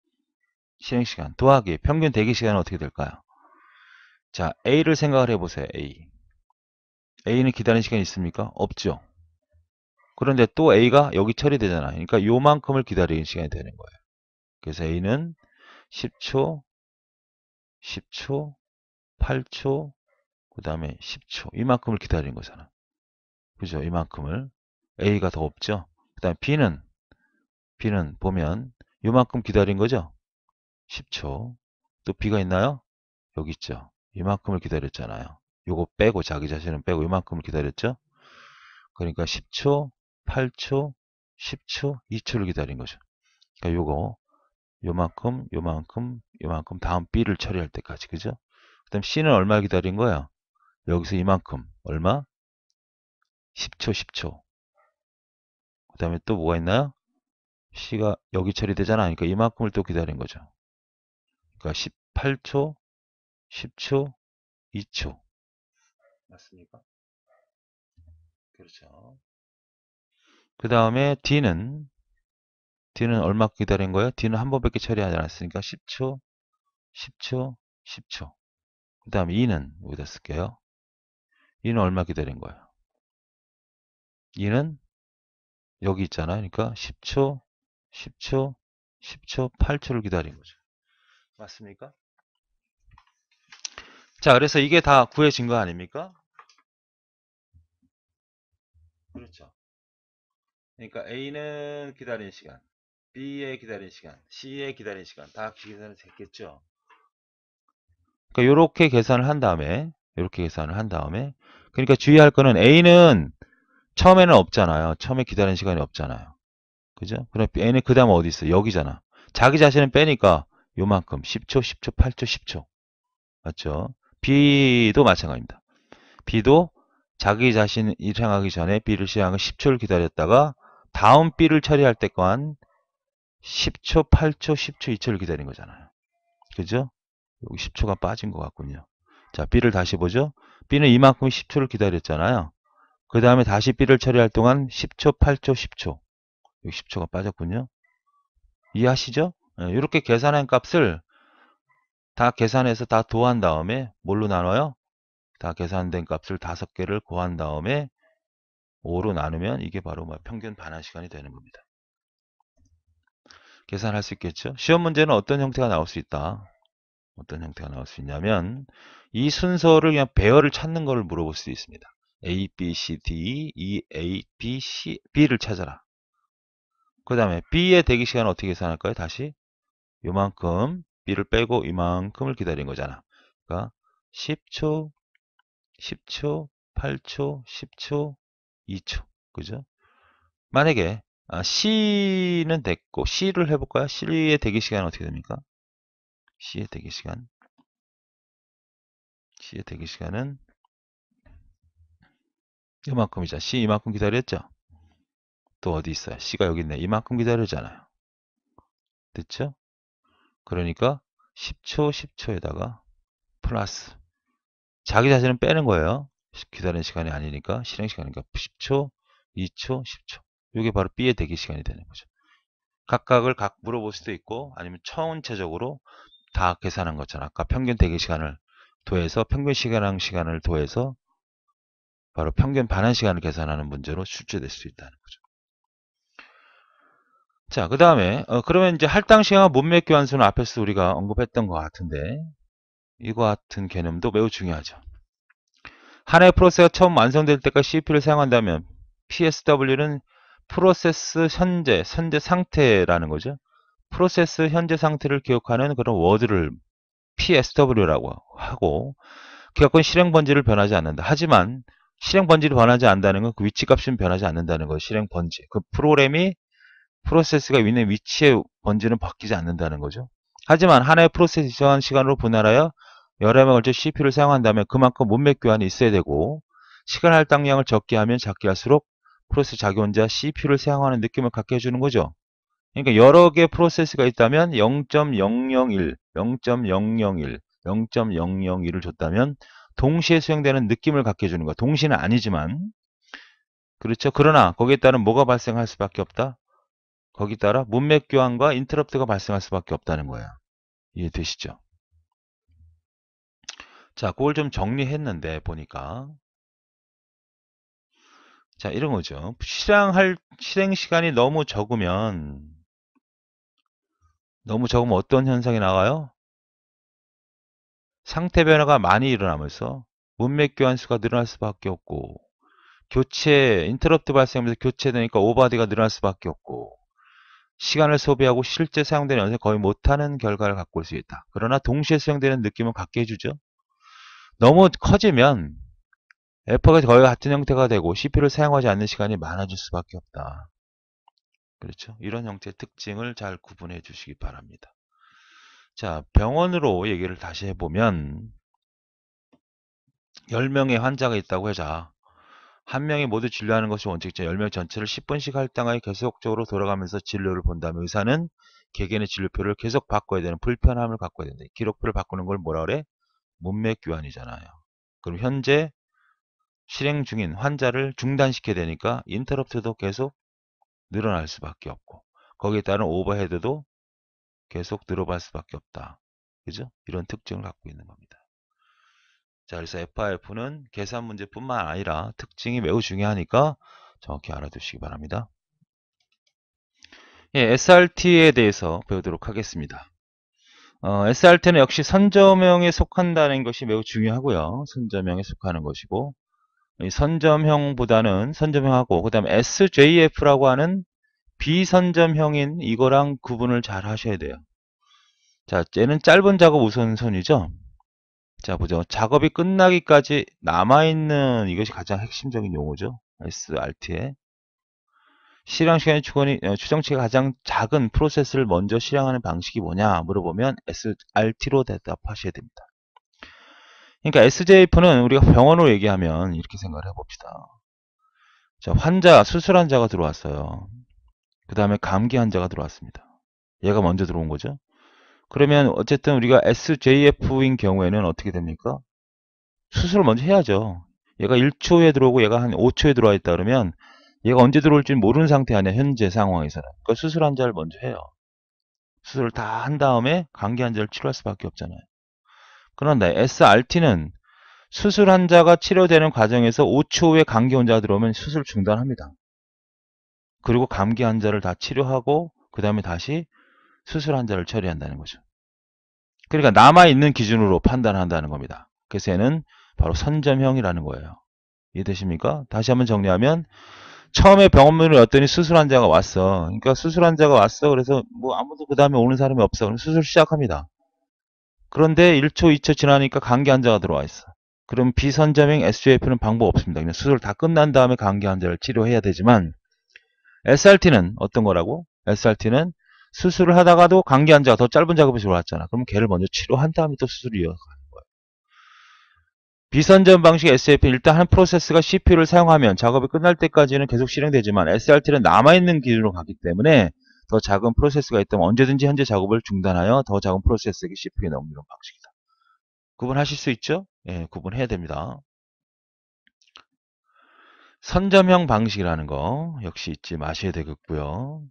Speaker 1: 실행 시간 더하기 평균 대기 시간은 어떻게 될까요? 자, A를 생각을 해보세요. A. A는 기다리는 시간이 있습니까? 없죠. 그런데 또 A가 여기 처리되잖아요. 그러니까 요만큼을 기다리는 시간이 되는 거예요. 그래서 A는 10초, 10초, 8초, 그 다음에 10초. 이만큼을 기다리는 거잖아. 그죠? 이만큼을. A가 더 없죠? 그 다음에 B는 보면 이만큼 기다린 거죠? 10초. 또 B가 있나요? 여기 있죠? 이만큼을 기다렸잖아요. 요거 빼고 자기 자신은 빼고 이만큼을 기다렸죠? 그러니까 10초, 8초, 10초, 2초를 기다린 거죠. 그러니까 요거 요만큼, 요만큼, 요만큼 다음 B를 처리할 때까지. 그죠? 그 다음 C는 얼마 기다린 거야? 여기서 이만큼. 얼마? 10초, 10초. 그 다음에 또 뭐가 있나요? C가 여기 처리되잖아. 그러니까 이만큼을 또 기다린 거죠. 그러니까 18초, 10초, 2초. 맞습니까? 그렇죠. 그 다음에 D는 얼마 기다린 거예요? D는 한 번밖에 처리하지 않았으니까 10초, 10초, 10초. 그 다음에 E는 여기다 쓸게요. E는 얼마 기다린 거예요? E는 여기 있잖아요. 그러니까 10초, 10초, 10초, 8초를 기다린 거죠. 맞습니까? 자, 그래서 이게 다 구해진 거 아닙니까? 그렇죠. 그러니까 A는 기다린 시간, B의 기다린 시간, C의 기다린 시간 다 계산을 됐겠죠. 그러니까 이렇게 계산을 한 다음에 이렇게 계산을 한 다음에, 그러니까 주의할 거는 A는 처음에는 없잖아요. 처음에 기다리는 시간이 없잖아요. 그죠? 그럼 N은 그 다음 어디 있어? 여기잖아. 자기 자신은 빼니까 요만큼 10초, 10초, 8초, 10초. 맞죠? B도 마찬가지입니다. B도 자기 자신 실행하기 전에 B를 실행하고 10초를 기다렸다가 다음 B를 처리할 때간 10초, 8초, 10초, 2초를 기다린 거잖아요. 그죠? 여기 10초가 빠진 것 같군요. 자, B를 다시 보죠. B는 이만큼 10초를 기다렸잖아요. 그 다음에 다시 B를 처리할 동안 10초, 8초, 10초. 여기 10초가 빠졌군요. 이해하시죠? 이렇게 계산한 값을 다 계산해서 다 도한 다음에 뭘로 나눠요? 다 계산된 값을 5개를 고한 다음에 5로 나누면 이게 바로 평균 반환 시간이 되는 겁니다. 계산할 수 있겠죠? 시험 문제는 어떤 형태가 나올 수 있다. 어떤 형태가 나올 수 있냐면 이 순서를 그냥 배열을 찾는 걸 물어볼 수 있습니다. A, B, C, D, E, A, B, C, B를 찾아라. 그 다음에 B의 대기 시간은 어떻게 계산할까요? 다시 요만큼 B를 빼고 이만큼을 기다린 거잖아. 그러니까 10초, 10초, 8초, 10초, 2초. 그죠? 만약에 C는 됐고 C를 해볼까요? C의 대기 시간은 어떻게 됩니까? C의 대기 시간. C의 대기 시간은 이만큼이죠. C 이만큼 기다렸죠? 또 어디 있어요? C가 여기 있네. 이만큼 기다렸잖아요. 됐죠? 그러니까 10초, 10초에다가 플러스 자기 자신은 빼는 거예요. 기다리는 시간이 아니니까 실행 시간이니까 10초, 2초, 10초. 이게 바로 B의 대기 시간이 되는 거죠. 각각을 각 물어볼 수도 있고 아니면 총체적으로 다 계산한 것처럼 아까 평균 대기 시간을 더해서 평균 시간을 더해서 바로 평균 반환 시간을 계산하는 문제로 출제될 수 있다는 거죠. 자, 그 다음에 그러면 이제 할당 시간과 문맥 교환수는 앞에서 우리가 언급했던 것 같은데 이거 같은 개념도 매우 중요하죠. 하나의 프로세스가 처음 완성될 때까지 CPU를 사용한다면 PSW는 프로세스 현재 상태라는 거죠. 프로세스 현재 상태를 기억하는 그런 워드를 PSW라고 하고 기억은 실행 번지를 변하지 않는다. 하지만 실행 번지를 변하지 않는다는 건 그 위치 값은 변하지 않는다는 거예요. 실행 번지. 그 프로세스가 있는 위치의 번지는 바뀌지 않는다는 거죠. 하지만 하나의 프로세스 이전 시간으로 분할하여 여러 명에 걸쳐 CPU를 사용한다면 그만큼 문맥 교환이 있어야 되고 시간 할당량을 적게 하면 작게 할수록 프로세스 자기 혼자 CPU를 사용하는 느낌을 갖게 해주는 거죠. 그러니까 여러 개의 프로세스가 있다면 0.001, 0.001, 0.001을 줬다면 동시에 수행되는 느낌을 갖게 해주는 거야. 동시는 아니지만 그렇죠. 그러나 거기에 따른 뭐가 발생할 수밖에 없다? 거기에 따라 문맥 교환과 인터럽트가 발생할 수밖에 없다는 거예요. 이해되시죠? 자, 그걸 좀 정리했는데 보니까 자, 이런 거죠. 실행 시간이 너무 적으면 어떤 현상이 나와요? 상태 변화가 많이 일어나면서 문맥 교환수가 늘어날 수밖에 없고 인터럽트 발생하면서 교체되니까 오버디가 늘어날 수밖에 없고 시간을 소비하고 실제 사용되는 연산을 거의 못하는 결과를 갖고 올 수 있다. 그러나 동시에 수행되는 느낌은 갖게 해주죠. 너무 커지면 F가 거의 같은 형태가 되고 CPU를 사용하지 않는 시간이 많아질 수밖에 없다. 그렇죠? 이런 형태의 특징을 잘 구분해 주시기 바랍니다. 자, 병원으로 얘기를 다시 해보면 10명의 환자가 있다고 하자. 한 명이 모두 진료하는 것이 원칙이죠. 10명 전체를 10분씩 할당하여 계속적으로 돌아가면서 진료를 본다면 의사는 개개인의 진료표를 계속 바꿔야 되는 불편함을 갖고야 된다. 기록표를 바꾸는 걸 뭐라 그래? 문맥 교환이잖아요. 그럼 현재 실행 중인 환자를 중단시켜야 되니까 인터럽트도 계속 늘어날 수밖에 없고 거기에 따른 오버헤드도 계속 늘어갈 수밖에 없다. 그죠? 이런 특징을 갖고 있는 겁니다. 자, 그래서 FIF는 계산 문제뿐만 아니라 특징이 매우 중요하니까 정확히 알아두시기 바랍니다. 예, SRT에 대해서 배우도록 하겠습니다. SRT는 역시 선점형에 속한다는 것이 매우 중요하고요. 선점형에 속하는 것이고 선점형보다는 선점형하고 그 다음에 SJF라고 하는 비선점형인 이거랑 구분을 잘 하셔야 돼요. 자, 얘는 짧은 작업 우선순위죠. 자, 보죠. 작업이 끝나기까지 남아있는 이것이 가장 핵심적인 용어죠. SRT에. 실행 시간의 추정치가 가장 작은 프로세스를 먼저 실행하는 방식이 뭐냐 물어보면 SRT로 대답하셔야 됩니다. 그러니까 SJF는 우리가 병원으로 얘기하면 이렇게 생각을 해봅시다. 자, 수술 환자가 들어왔어요. 그 다음에 감기 환자가 들어왔습니다. 얘가 먼저 들어온 거죠. 그러면 어쨌든 우리가 SJF인 경우에는 어떻게 됩니까? 수술을 먼저 해야죠. 얘가 1초에 들어오고 얘가 한 5초에 들어와 있다 그러면 얘가 언제 들어올지 모르는 상태 아니야, 현재 상황에서는. 그러니까 수술 환자를 먼저 해요. 수술을 다 한 다음에 감기 환자를 치료할 수밖에 없잖아요. 그런데 SRT는 수술 환자가 치료되는 과정에서 5초 후에 감기 환자가 들어오면 수술 중단합니다. 그리고 감기 환자를 다 치료하고 그 다음에 다시 수술 환자를 처리한다는 거죠. 그러니까 남아있는 기준으로 판단한다는 겁니다. 그래서 얘는 바로 선점형이라는 거예요. 이해되십니까? 다시 한번 정리하면 처음에 병원문을 열었더니 수술 환자가 왔어. 그러니까 수술 환자가 왔어. 그래서 뭐 아무도 그 다음에 오는 사람이 없어. 그럼 수술 시작합니다. 그런데 1초, 2초 지나니까 감기 환자가 들어와 있어. 그럼 비선점형 SJF는 방법 없습니다. 그냥 수술 다 끝난 다음에 감기 환자를 치료해야 되지만 SRT는 어떤 거라고? SRT는 수술을 하다가도 감기 환자가 더 짧은 작업이 들어왔잖아. 그럼 걔를 먼저 치료한 다음에 또 수술을 이어가는 거야. 비선점 방식 SJF는 일단 한 프로세스가 CPU를 사용하면 작업이 끝날 때까지는 계속 실행되지만 SRT는 남아있는 기준으로 가기 때문에 더 작은 프로세스가 있다면 언제든지 현재 작업을 중단하여 더 작은 프로세스에게 CPU에 넘기는 방식이다. 구분하실 수 있죠? 예, 구분해야 됩니다. 선점형 방식이라는 거 역시 잊지 마셔야 되겠고요.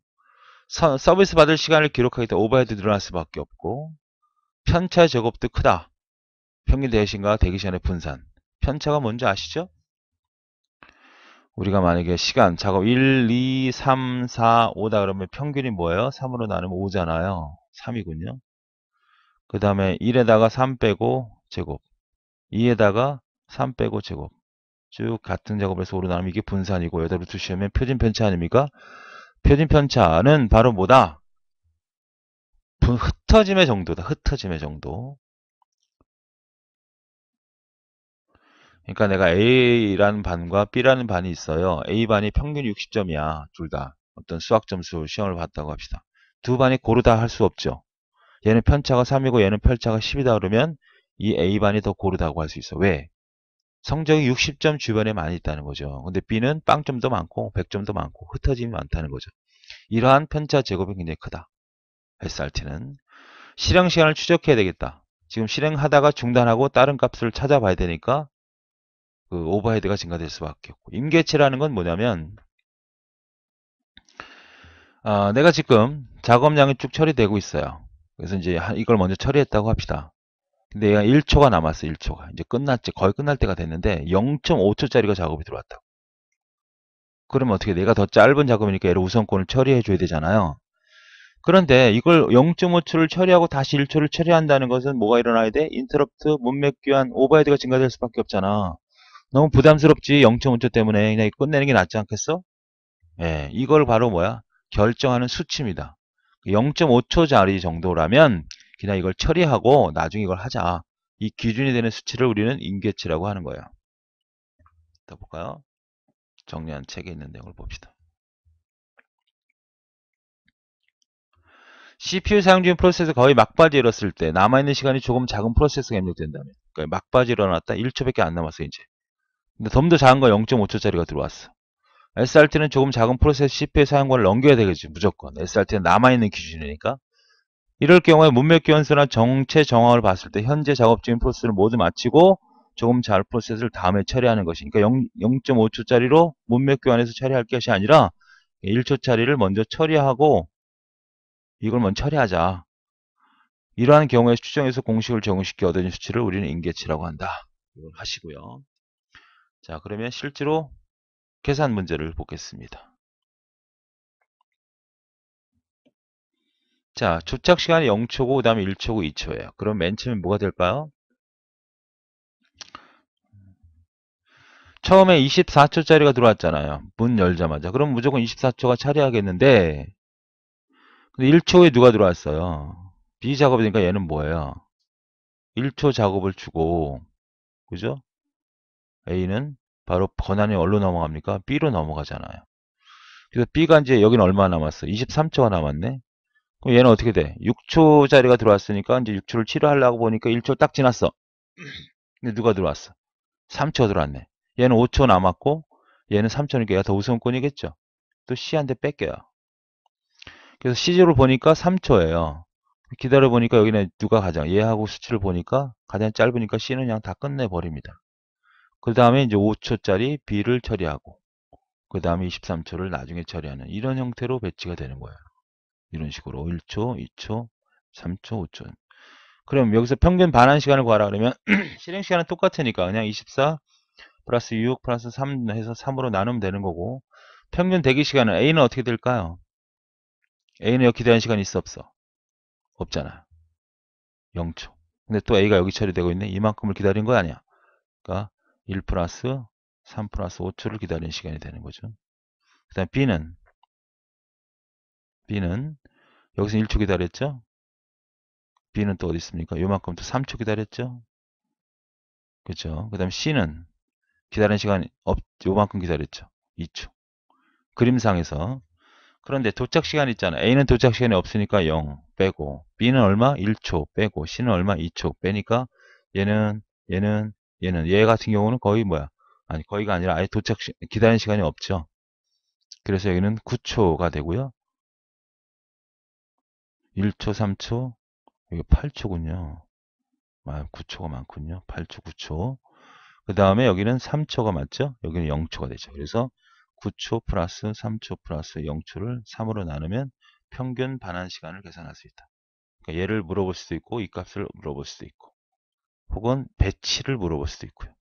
Speaker 1: 서비스 받을 시간을 기록하기 때문에 오버헤드 늘어날 수밖에 없고 편차 제곱도 크다. 평균 대시간과 대기 시간의 분산. 편차가 뭔지 아시죠? 우리가 만약에 시간, 작업 1, 2, 3, 4, 5다 그러면 평균이 뭐예요? 3으로 나누면 5잖아요. 3이군요. 그 다음에 1에다가 3 빼고 제곱, 2에다가 3 빼고 제곱. 쭉 같은 작업에서 5로 나누면 이게 분산이고 여기다가 두시면 표준 편차 아닙니까? 표준 편차는 바로 뭐다? 흩어짐의 정도다. 흩어짐의 정도. 그러니까 내가 A라는 반과 B라는 반이 있어요. A반이 평균 60점이야. 둘 다. 어떤 수학 점수 시험을 봤다고 합시다. 두 반이 고르다 할 수 없죠. 얘는 편차가 3이고 얘는 편차가 10이다 그러면 이 A반이 더 고르다고 할 수 있어. 왜? 성적이 60점 주변에 많이 있다는 거죠. 근데 B는 빵점도 많고 100점도 많고 흩어짐이 많다는 거죠. 이러한 편차 제곱이 굉장히 크다. SRT는. 실행 시간을 추적해야 되겠다. 지금 실행하다가 중단하고 다른 값을 찾아봐야 되니까 그 오버헤드가 증가될 수밖에 없고. 임계치라는 건 뭐냐면 내가 지금 작업량이 쭉 처리되고 있어요. 그래서 이제 이걸 먼저 처리했다고 합시다. 근데 얘가 1초가 남았어. 1초가. 이제 끝났지. 거의 끝날 때가 됐는데 0.5초짜리가 작업이 들어왔다고. 그러면 어떻게 내가 더 짧은 작업이니까 얘를 우선권을 처리해 줘야 되잖아요. 그런데 이걸 0.5초를 처리하고 다시 1초를 처리한다는 것은 뭐가 일어나야 돼? 인터럽트, 문맥 교환, 오버헤드가 증가될 수밖에 없잖아. 너무 부담스럽지. 0.5초 때문에 그냥 끝내는 게 낫지 않겠어? 예, 이걸 바로 뭐야? 결정하는 수치입니다. 0.5초짜리 정도라면 그냥 이걸 처리하고 나중에 이걸 하자. 이 기준이 되는 수치를 우리는 임계치라고 하는 거예요. 더 볼까요? 정리한 책에 있는 내용을 봅시다. CPU 사용 중인 프로세스 거의 막바지에 이뤘을 때 남아있는 시간이 조금 작은 프로세스가 입력된다면 그러니까 막바지 일어났다 1초밖에 안 남았어 이제. 근데 좀 더 작은 거 0.5초짜리가 들어왔어. SRT는 조금 작은 프로세스 CPU 사용권을 넘겨야 되겠지 무조건. SRT는 남아있는 기준이니까. 이럴 경우에 문맥 교환수나 정체 정황을 봤을 때 현재 작업 중인 프로세스를 모두 마치고 조금 작은 프로세스를 다음에 처리하는 것이니까 0.5초짜리로 문맥 교환해서 처리할 것이 아니라 1초짜리를 먼저 처리하고 이걸 먼저 처리하자. 이러한 경우에 추정해서 공식을 적용시켜 얻어진 수치를 우리는 임계치라고 한다. 이걸 하시고요. 자, 그러면 실제로 계산 문제를 보겠습니다. 자, 주착 시간이 0초고 그 다음에 1초고 2초예요. 그럼 맨 처음에 뭐가 될까요? 처음에 24초짜리가 들어왔잖아요. 문 열자마자. 그럼 무조건 24초가 처리하겠는데 근데 1초 후에 누가 들어왔어요? B 작업이니까 얘는 뭐예요? 1초 작업을 주고, 그죠? A는 바로 권한이 어디로 넘어갑니까? B로 넘어가잖아요. 그래서 B가 이제 여기는 얼마 남았어? 23초가 남았네. 그럼 얘는 어떻게 돼? 6초짜리가 들어왔으니까 이제 6초를 치료하려고 보니까 1초 딱 지났어. 근데 누가 들어왔어? 3초 들어왔네. 얘는 5초 남았고 얘는 3초니까 얘가 더 우선권이겠죠. 또 C한테 뺏겨요. 그래서 C조를 보니까 3초예요. 기다려 보니까 여기는 누가 가장 얘하고 수치를 보니까 가장 짧으니까 C는 그냥 다 끝내버립니다. 그 다음에 이제 5초짜리 B를 처리하고 그 다음에 23초를 나중에 처리하는 이런 형태로 배치가 되는 거예요. 이런 식으로 1초, 2초, 3초, 5초. 그럼 여기서 평균 반환 시간을 구하라 그러면 실행 시간은 똑같으니까 그냥 24 플러스 6 플러스 3 해서 3으로 나누면 되는 거고 평균 대기 시간은 A는 어떻게 될까요? A는 여기 기다리는 시간이 있어 없어? 없잖아. 0초. 근데 또 A가 여기 처리되고 있네. 이만큼을 기다린 거 아니야. 그러니까 1 플러스 3 플러스 5초를 기다리는 시간이 되는 거죠. 그 다음 B는 여기서 1초 기다렸죠? B는 또 어디 있습니까? 요만큼 또 3초 기다렸죠? 그렇죠. 그 다음 C는 기다리는 시간이 요만큼 기다렸죠. 2초. 그림상에서. 그런데 도착 시간 있잖아. A는 도착 시간이 없으니까 0 빼고 B는 얼마? 1초 빼고 C는 얼마? 2초 빼니까 얘는 얘 같은 경우는 거의 뭐야? 아니 거의가 아니라 아예 기다리는 시간이 없죠. 그래서 여기는 9초가 되고요. 1초, 3초, 여기 8초군요. 9초가 많군요. 8초, 9초. 그 다음에 여기는 3초가 맞죠? 여기는 0초가 되죠. 그래서 9초 플러스 3초 플러스 0초를 3으로 나누면 평균 반환 시간을 계산할 수 있다. 그러니까 얘를 물어볼 수도 있고 이 값을 물어볼 수도 있고 혹은 배치를 물어볼 수도 있고요.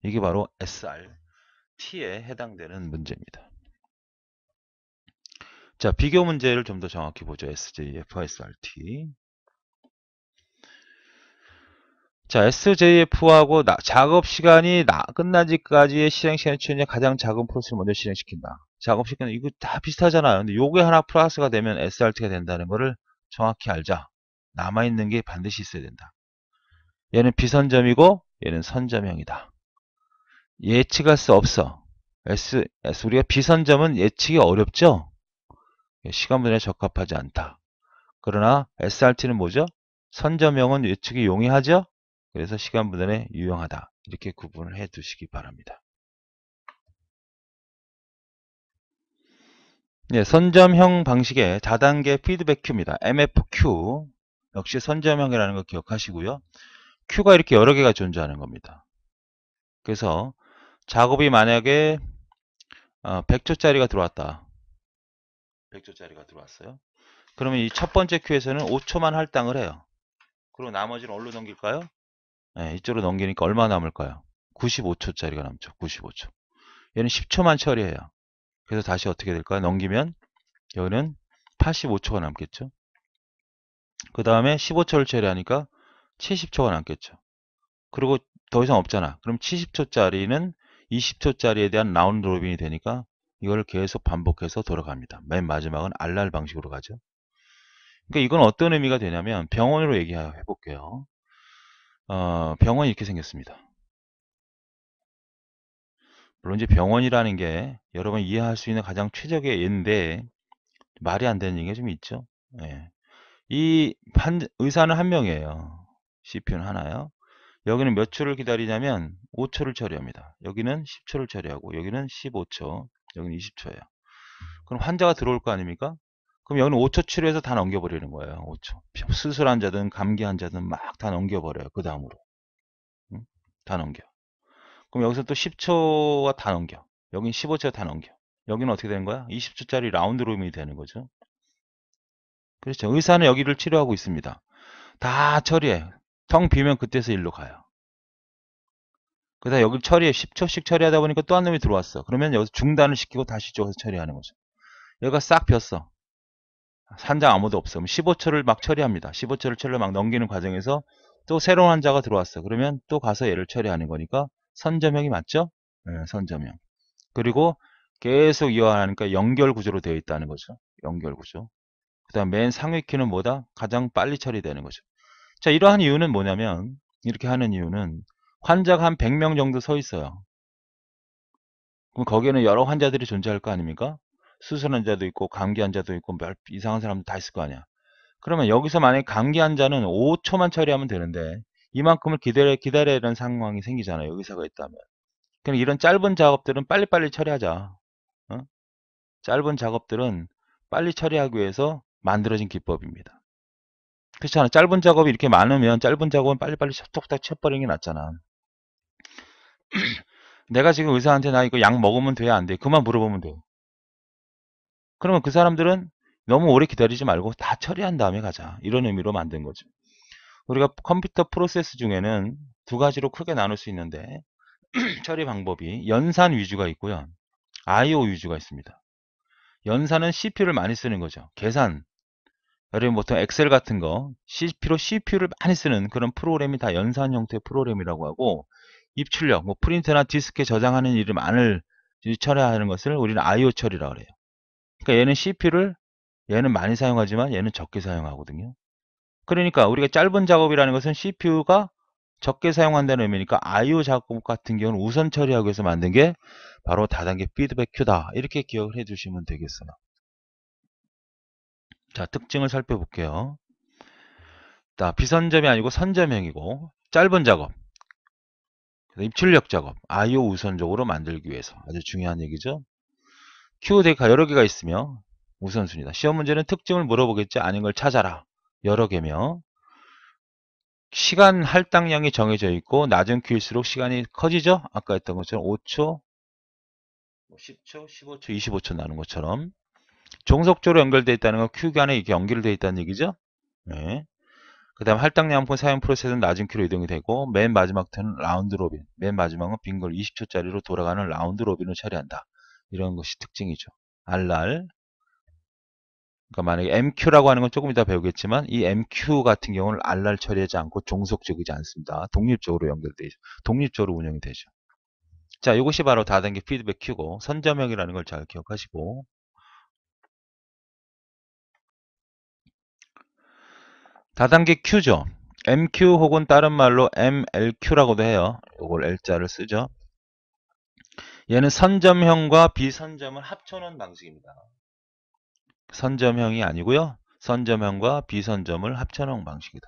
Speaker 1: 이게 바로 SRT에 해당되는 문제입니다. 자, 비교 문제를 좀 더 정확히 보죠. SJF와 SRT. 자, SJF하고 작업 시간이 끝나기까지의 실행 시간이 추천이 가장 작은 프로세스를 먼저 실행시킨다. 작업 시간은 이거 다 비슷하잖아요. 근데 요게 하나 플러스가 되면 SRT가 된다는 거를 정확히 알자. 남아있는 게 반드시 있어야 된다. 얘는 비선점이고 얘는 선점형이다. 예측할 수 없어. 우리가 비선점은 예측이 어렵죠? 시간 분해에 적합하지 않다. 그러나 SRT는 뭐죠? 선점형은 예측이 용이하죠? 그래서 시간 분할에 유용하다. 이렇게 구분을 해 두시기 바랍니다. 네, 선점형 방식의 다단계 피드백 큐입니다. MFQ. 역시 선점형이라는 거 기억하시고요. 큐가 이렇게 여러 개가 존재하는 겁니다. 그래서 작업이 만약에 100초짜리가 들어왔다. 100초짜리가 들어왔어요. 그러면 이 첫 번째 큐에서는 5초만 할당을 해요. 그리고 나머지는 어디로 넘길까요? 네, 이쪽으로 넘기니까 얼마 남을까요? 95초짜리가 남죠. 95초. 얘는 10초만 처리해요. 그래서 다시 어떻게 될까요? 넘기면 여기는 85초가 남겠죠. 그 다음에 15초를 처리하니까 70초가 남겠죠. 그리고 더 이상 없잖아. 그럼 70초짜리는 20초짜리에 대한 라운드 로빈이 되니까 이걸 계속 반복해서 돌아갑니다. 맨 마지막은 알랄 방식으로 가죠. 그러니까 이건 어떤 의미가 되냐면 병원으로 얘기해 볼게요. 병원이 이렇게 생겼습니다. 물론 이제 병원이라는 게 여러분 이해할 수 있는 가장 최적의 예인데 말이 안 되는 얘기가 좀 있죠. 예. 의사는 한 명이에요. CPU는 하나요. 여기는 몇 초를 기다리냐면 5초를 처리합니다. 여기는 10초를 처리하고 여기는 15초, 여기는 20초예요. 그럼 환자가 들어올 거 아닙니까? 그럼 여기는 5초 치료해서 다 넘겨버리는 거예요. 5초. 수술 환자든 감기 환자든 막 다 넘겨버려요. 그 다음으로. 응? 다 넘겨. 그럼 여기서 또 10초가 다 넘겨. 여긴 15초가 다 넘겨. 여기는 어떻게 되는 거야? 20초짜리 라운드 로밍이 되는 거죠. 그렇죠. 의사는 여기를 치료하고 있습니다. 다 처리해. 텅 비면 그때서 일로 가요. 그래서 여기 처리해 10초씩 처리하다 보니까 또 한 놈이 들어왔어. 그러면 여기서 중단을 시키고 다시 쪽에서 처리하는 거죠. 여기가 싹 비었어. 환자 아무도 없어. 그럼 15초를 막 처리합니다. 15초를 처리를 막 넘기는 과정에서 또 새로운 환자가 들어왔어. 그러면 또 가서 얘를 처리하는 거니까 선점형이 맞죠? 네, 선점형. 그리고 계속 이어가니까 연결 구조로 되어 있다는 거죠. 연결 구조. 그 다음 맨 상위 키는 뭐다? 가장 빨리 처리되는 거죠. 자, 이러한 이유는 뭐냐면 이렇게 하는 이유는 환자가 한 100명 정도 서 있어요. 그럼 거기에는 여러 환자들이 존재할 거 아닙니까? 수술 환자도 있고 감기 환자도 있고 이상한 사람도 다 있을 거 아니야. 그러면 여기서 만약에 감기 환자는 5초만 처리하면 되는데 이만큼을 기다려야 되는 상황이 생기잖아요. 의사가 있다면. 그럼 이런 짧은 작업들은 빨리빨리 처리하자. 어? 짧은 작업들은 빨리 처리하기 위해서 만들어진 기법입니다. 그렇잖아. 짧은 작업이 이렇게 많으면 짧은 작업은 빨리빨리 톡톡 쳐버리는 게 낫잖아. 내가 지금 의사한테 나 이거 약 먹으면 돼, 안 돼? 그만 물어보면 돼. 그러면 그 사람들은 너무 오래 기다리지 말고 다 처리한 다음에 가자. 이런 의미로 만든 거죠. 우리가 컴퓨터 프로세스 중에는 두 가지로 크게 나눌 수 있는데 처리 방법이 연산 위주가 있고요. IO 위주가 있습니다. 연산은 CPU를 많이 쓰는 거죠. 계산. 여러분 보통 엑셀 같은 거 CPU를 많이 쓰는 그런 프로그램이 다 연산 형태의 프로그램이라고 하고 입출력, 뭐 프린트나 디스크에 저장하는 일을 많이 처리하는 것을 우리는 IO 처리라고 그래요. 그러니까 얘는 CPU를 얘는 많이 사용하지만 얘는 적게 사용하거든요. 그러니까 우리가 짧은 작업이라는 것은 CPU가 적게 사용한다는 의미니까 IO 작업 같은 경우는 우선 처리하기 위해서 만든 게 바로 다단계 피드백 큐다. 이렇게 기억을 해 주시면 되겠어요. 자, 특징을 살펴볼게요. 자, 비선점이 아니고 선점형이고 짧은 작업, 입출력 작업, IO 우선적으로 만들기 위해서 아주 중요한 얘기죠. 큐 데이터가 여러 개가 있으며 우선순위다. 시험 문제는 특징을 물어보겠지. 아닌 걸 찾아라. 여러 개며 시간 할당량이 정해져 있고 낮은 큐일수록 시간이 커지죠. 아까 했던 것처럼 5초, 10초, 15초, 25초 나는 것처럼 종속적으로 연결되어 있다는 건 큐 간에 이게 연결되어 있다는 얘기죠. 네. 그 다음 할당량품 사용 프로세스는 낮은 큐로 이동이 되고 맨 마지막 턴은 라운드 로빈. 맨 마지막은 빈 걸 20초짜리로 돌아가는 라운드 로빈을 처리한다. 이런 것이 특징이죠. RR. 그러니까 만약에 MQ라고 하는 건 조금 이따 배우겠지만 이 MQ 같은 경우는 RR 처리하지 않고 종속적이지 않습니다. 독립적으로 연결되죠. 독립적으로 운영이 되죠. 자, 이것이 바로 다단계 피드백 큐고 선점형이라는 걸 잘 기억하시고 다단계 큐죠. MQ 혹은 다른 말로 MLQ라고도 해요. 이걸 L자를 쓰죠. 얘는 선점형과 비선점을 합쳐놓은 방식입니다. 선점형이 아니고요. 선점형과 비선점을 합쳐놓은 방식이다.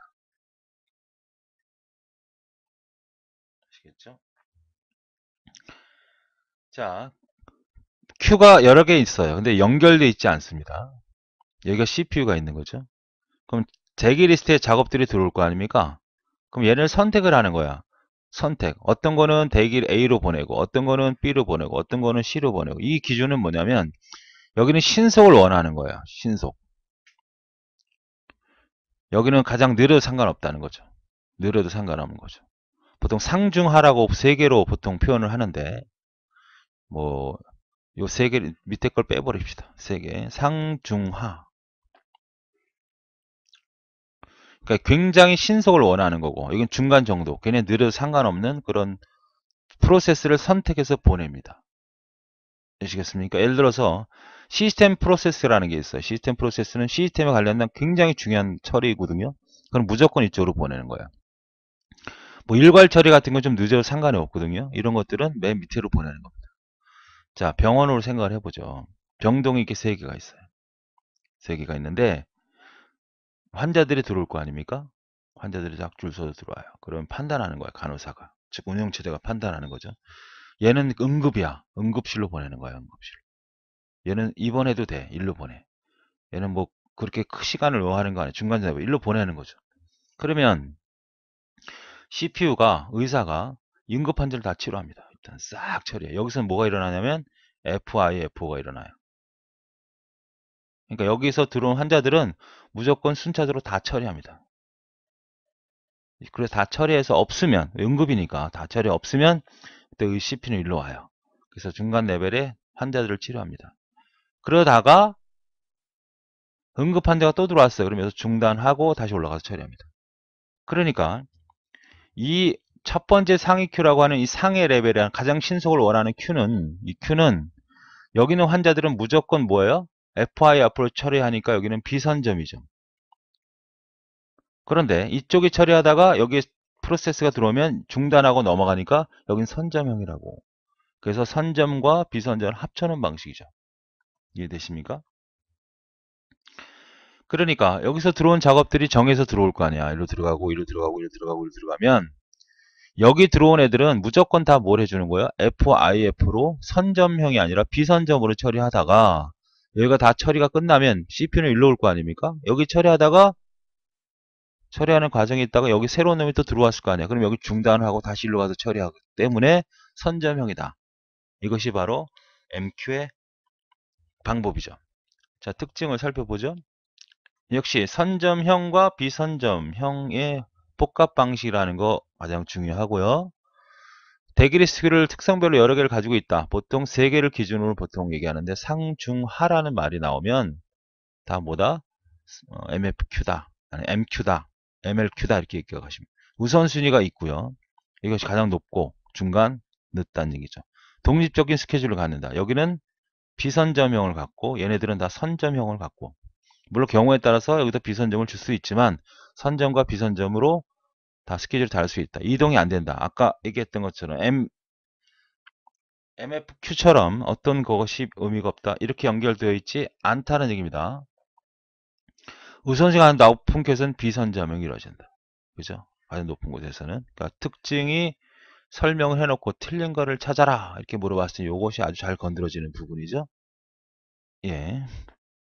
Speaker 1: 아시겠죠? 자, Q가 여러 개 있어요. 근데 연결되어 있지 않습니다. 여기가 CPU가 있는 거죠. 그럼 대기 리스트에 작업들이 들어올 거 아닙니까? 그럼 얘를 선택을 하는 거야. 선택. 어떤 거는 대기를 A로 보내고, 어떤 거는 B로 보내고, 어떤 거는 C로 보내고. 이 기준은 뭐냐면, 여기는 신속을 원하는 거야. 신속. 여기는 가장 느려도 상관없다는 거죠. 느려도 상관없는 거죠. 보통 상중하라고 세 개로 보통 표현을 하는데, 뭐, 요 세 개, 밑에 걸 빼버립시다. 세 개. 상중하. 그러니까 굉장히 신속을 원하는 거고, 이건 중간 정도. 걔네 느려도 상관없는 그런 프로세스를 선택해서 보냅니다. 아시겠습니까? 예를 들어서 시스템 프로세스라는 게 있어요. 시스템 프로세스는 시스템에 관련된 굉장히 중요한 처리거든요. 그럼 무조건 이쪽으로 보내는 거예요. 뭐 일괄 처리 같은 건 좀 늦어도 상관이 없거든요. 이런 것들은 맨 밑으로 보내는 겁니다. 자, 병원으로 생각을 해보죠. 병동이 이렇게 세 개가 있어요. 세 개가 있는데 환자들이 들어올 거 아닙니까? 환자들이 딱 줄 서서 들어와요. 그러면 판단하는 거예요. 간호사가. 즉 운영체제가 판단하는 거죠. 얘는 응급이야. 응급실로 보내는 거야. 응급실. 얘는 입원해도 돼. 일로 보내. 얘는 뭐 그렇게 시간을 요하는 거 아니에요. 중간중간 일로 보내는 거죠. 그러면 CPU가 의사가 응급 환자를 다 치료합니다. 일단 싹 처리해. 여기서는 뭐가 일어나냐면 FIFO가 일어나요. 그러니까 여기서 들어온 환자들은 무조건 순차적으로 다 처리합니다. 그래서 다 처리해서 없으면 응급이니까 다 처리 없으면 그때 CPU는 일로 와요. 그래서 중간 레벨에 환자들을 치료합니다. 그러다가 응급 환자가 또 들어왔어요. 그러면서 중단하고 다시 올라가서 처리합니다. 그러니까 이 첫 번째 상위 큐라고 하는 이 상해 레벨의 가장 신속을 원하는 큐는 이 큐는 여기 있는 환자들은 무조건 뭐예요? FI 앞으로 처리하니까 여기는 비선점이죠. 그런데 이쪽이 처리하다가 여기 프로세스가 들어오면 중단하고 넘어가니까 여긴 선점형이라고. 그래서 선점과 비선점을 합쳐놓은 방식이죠. 이해되십니까? 그러니까 여기서 들어온 작업들이 정해서 들어올 거 아니야. 이리로 들어가고 이리로 들어가고 이리로 들어가고 이리로 들어가면 여기 들어온 애들은 무조건 다 뭘 해주는 거야? FIF로 선점형이 아니라 비선점으로 처리하다가 여기가 다 처리가 끝나면 CPU는 일로 올 거 아닙니까? 여기 처리하다가 처리하는 과정이 있다가 여기 새로운 놈이 또 들어왔을 거 아니야. 그럼 여기 중단을 하고 다시 일로 가서 처리하기 때문에 선점형이다. 이것이 바로 MQ의 방법이죠. 자, 특징을 살펴보죠. 역시 선점형과 비선점형의 복합 방식이라는 거 가장 중요하고요. 대기리스크를 특성별로 여러 개를 가지고 있다. 보통 세 개를 기준으로 보통 얘기하는데 상중하라는 말이 나오면 다 뭐다? MFQ다, 아니 MQ다, MLQ다 이렇게 기억하시면 우선순위가 있고요. 이것이 가장 높고 중간 늦다는 얘기죠. 독립적인 스케줄을 갖는다. 여기는 비선점형을 갖고 얘네들은 다 선점형을 갖고 물론 경우에 따라서 여기다 비선점을 줄 수 있지만 선점과 비선점으로 다 스케줄이 다를 수 있다. 이동이 안 된다. 아까 얘기했던 것처럼 MFQ처럼 어떤 것이 의미가 없다. 이렇게 연결되어 있지 않다는 얘기입니다. 우선시가 높은 곳은 비선점형이 이루어진다. 그죠? 가장 높은 곳에서는. 그러니까 특징이 설명을 해놓고 틀린 거를 찾아라. 이렇게 물어봤을 때 이것이 아주 잘 건드려지는 부분이죠. 예.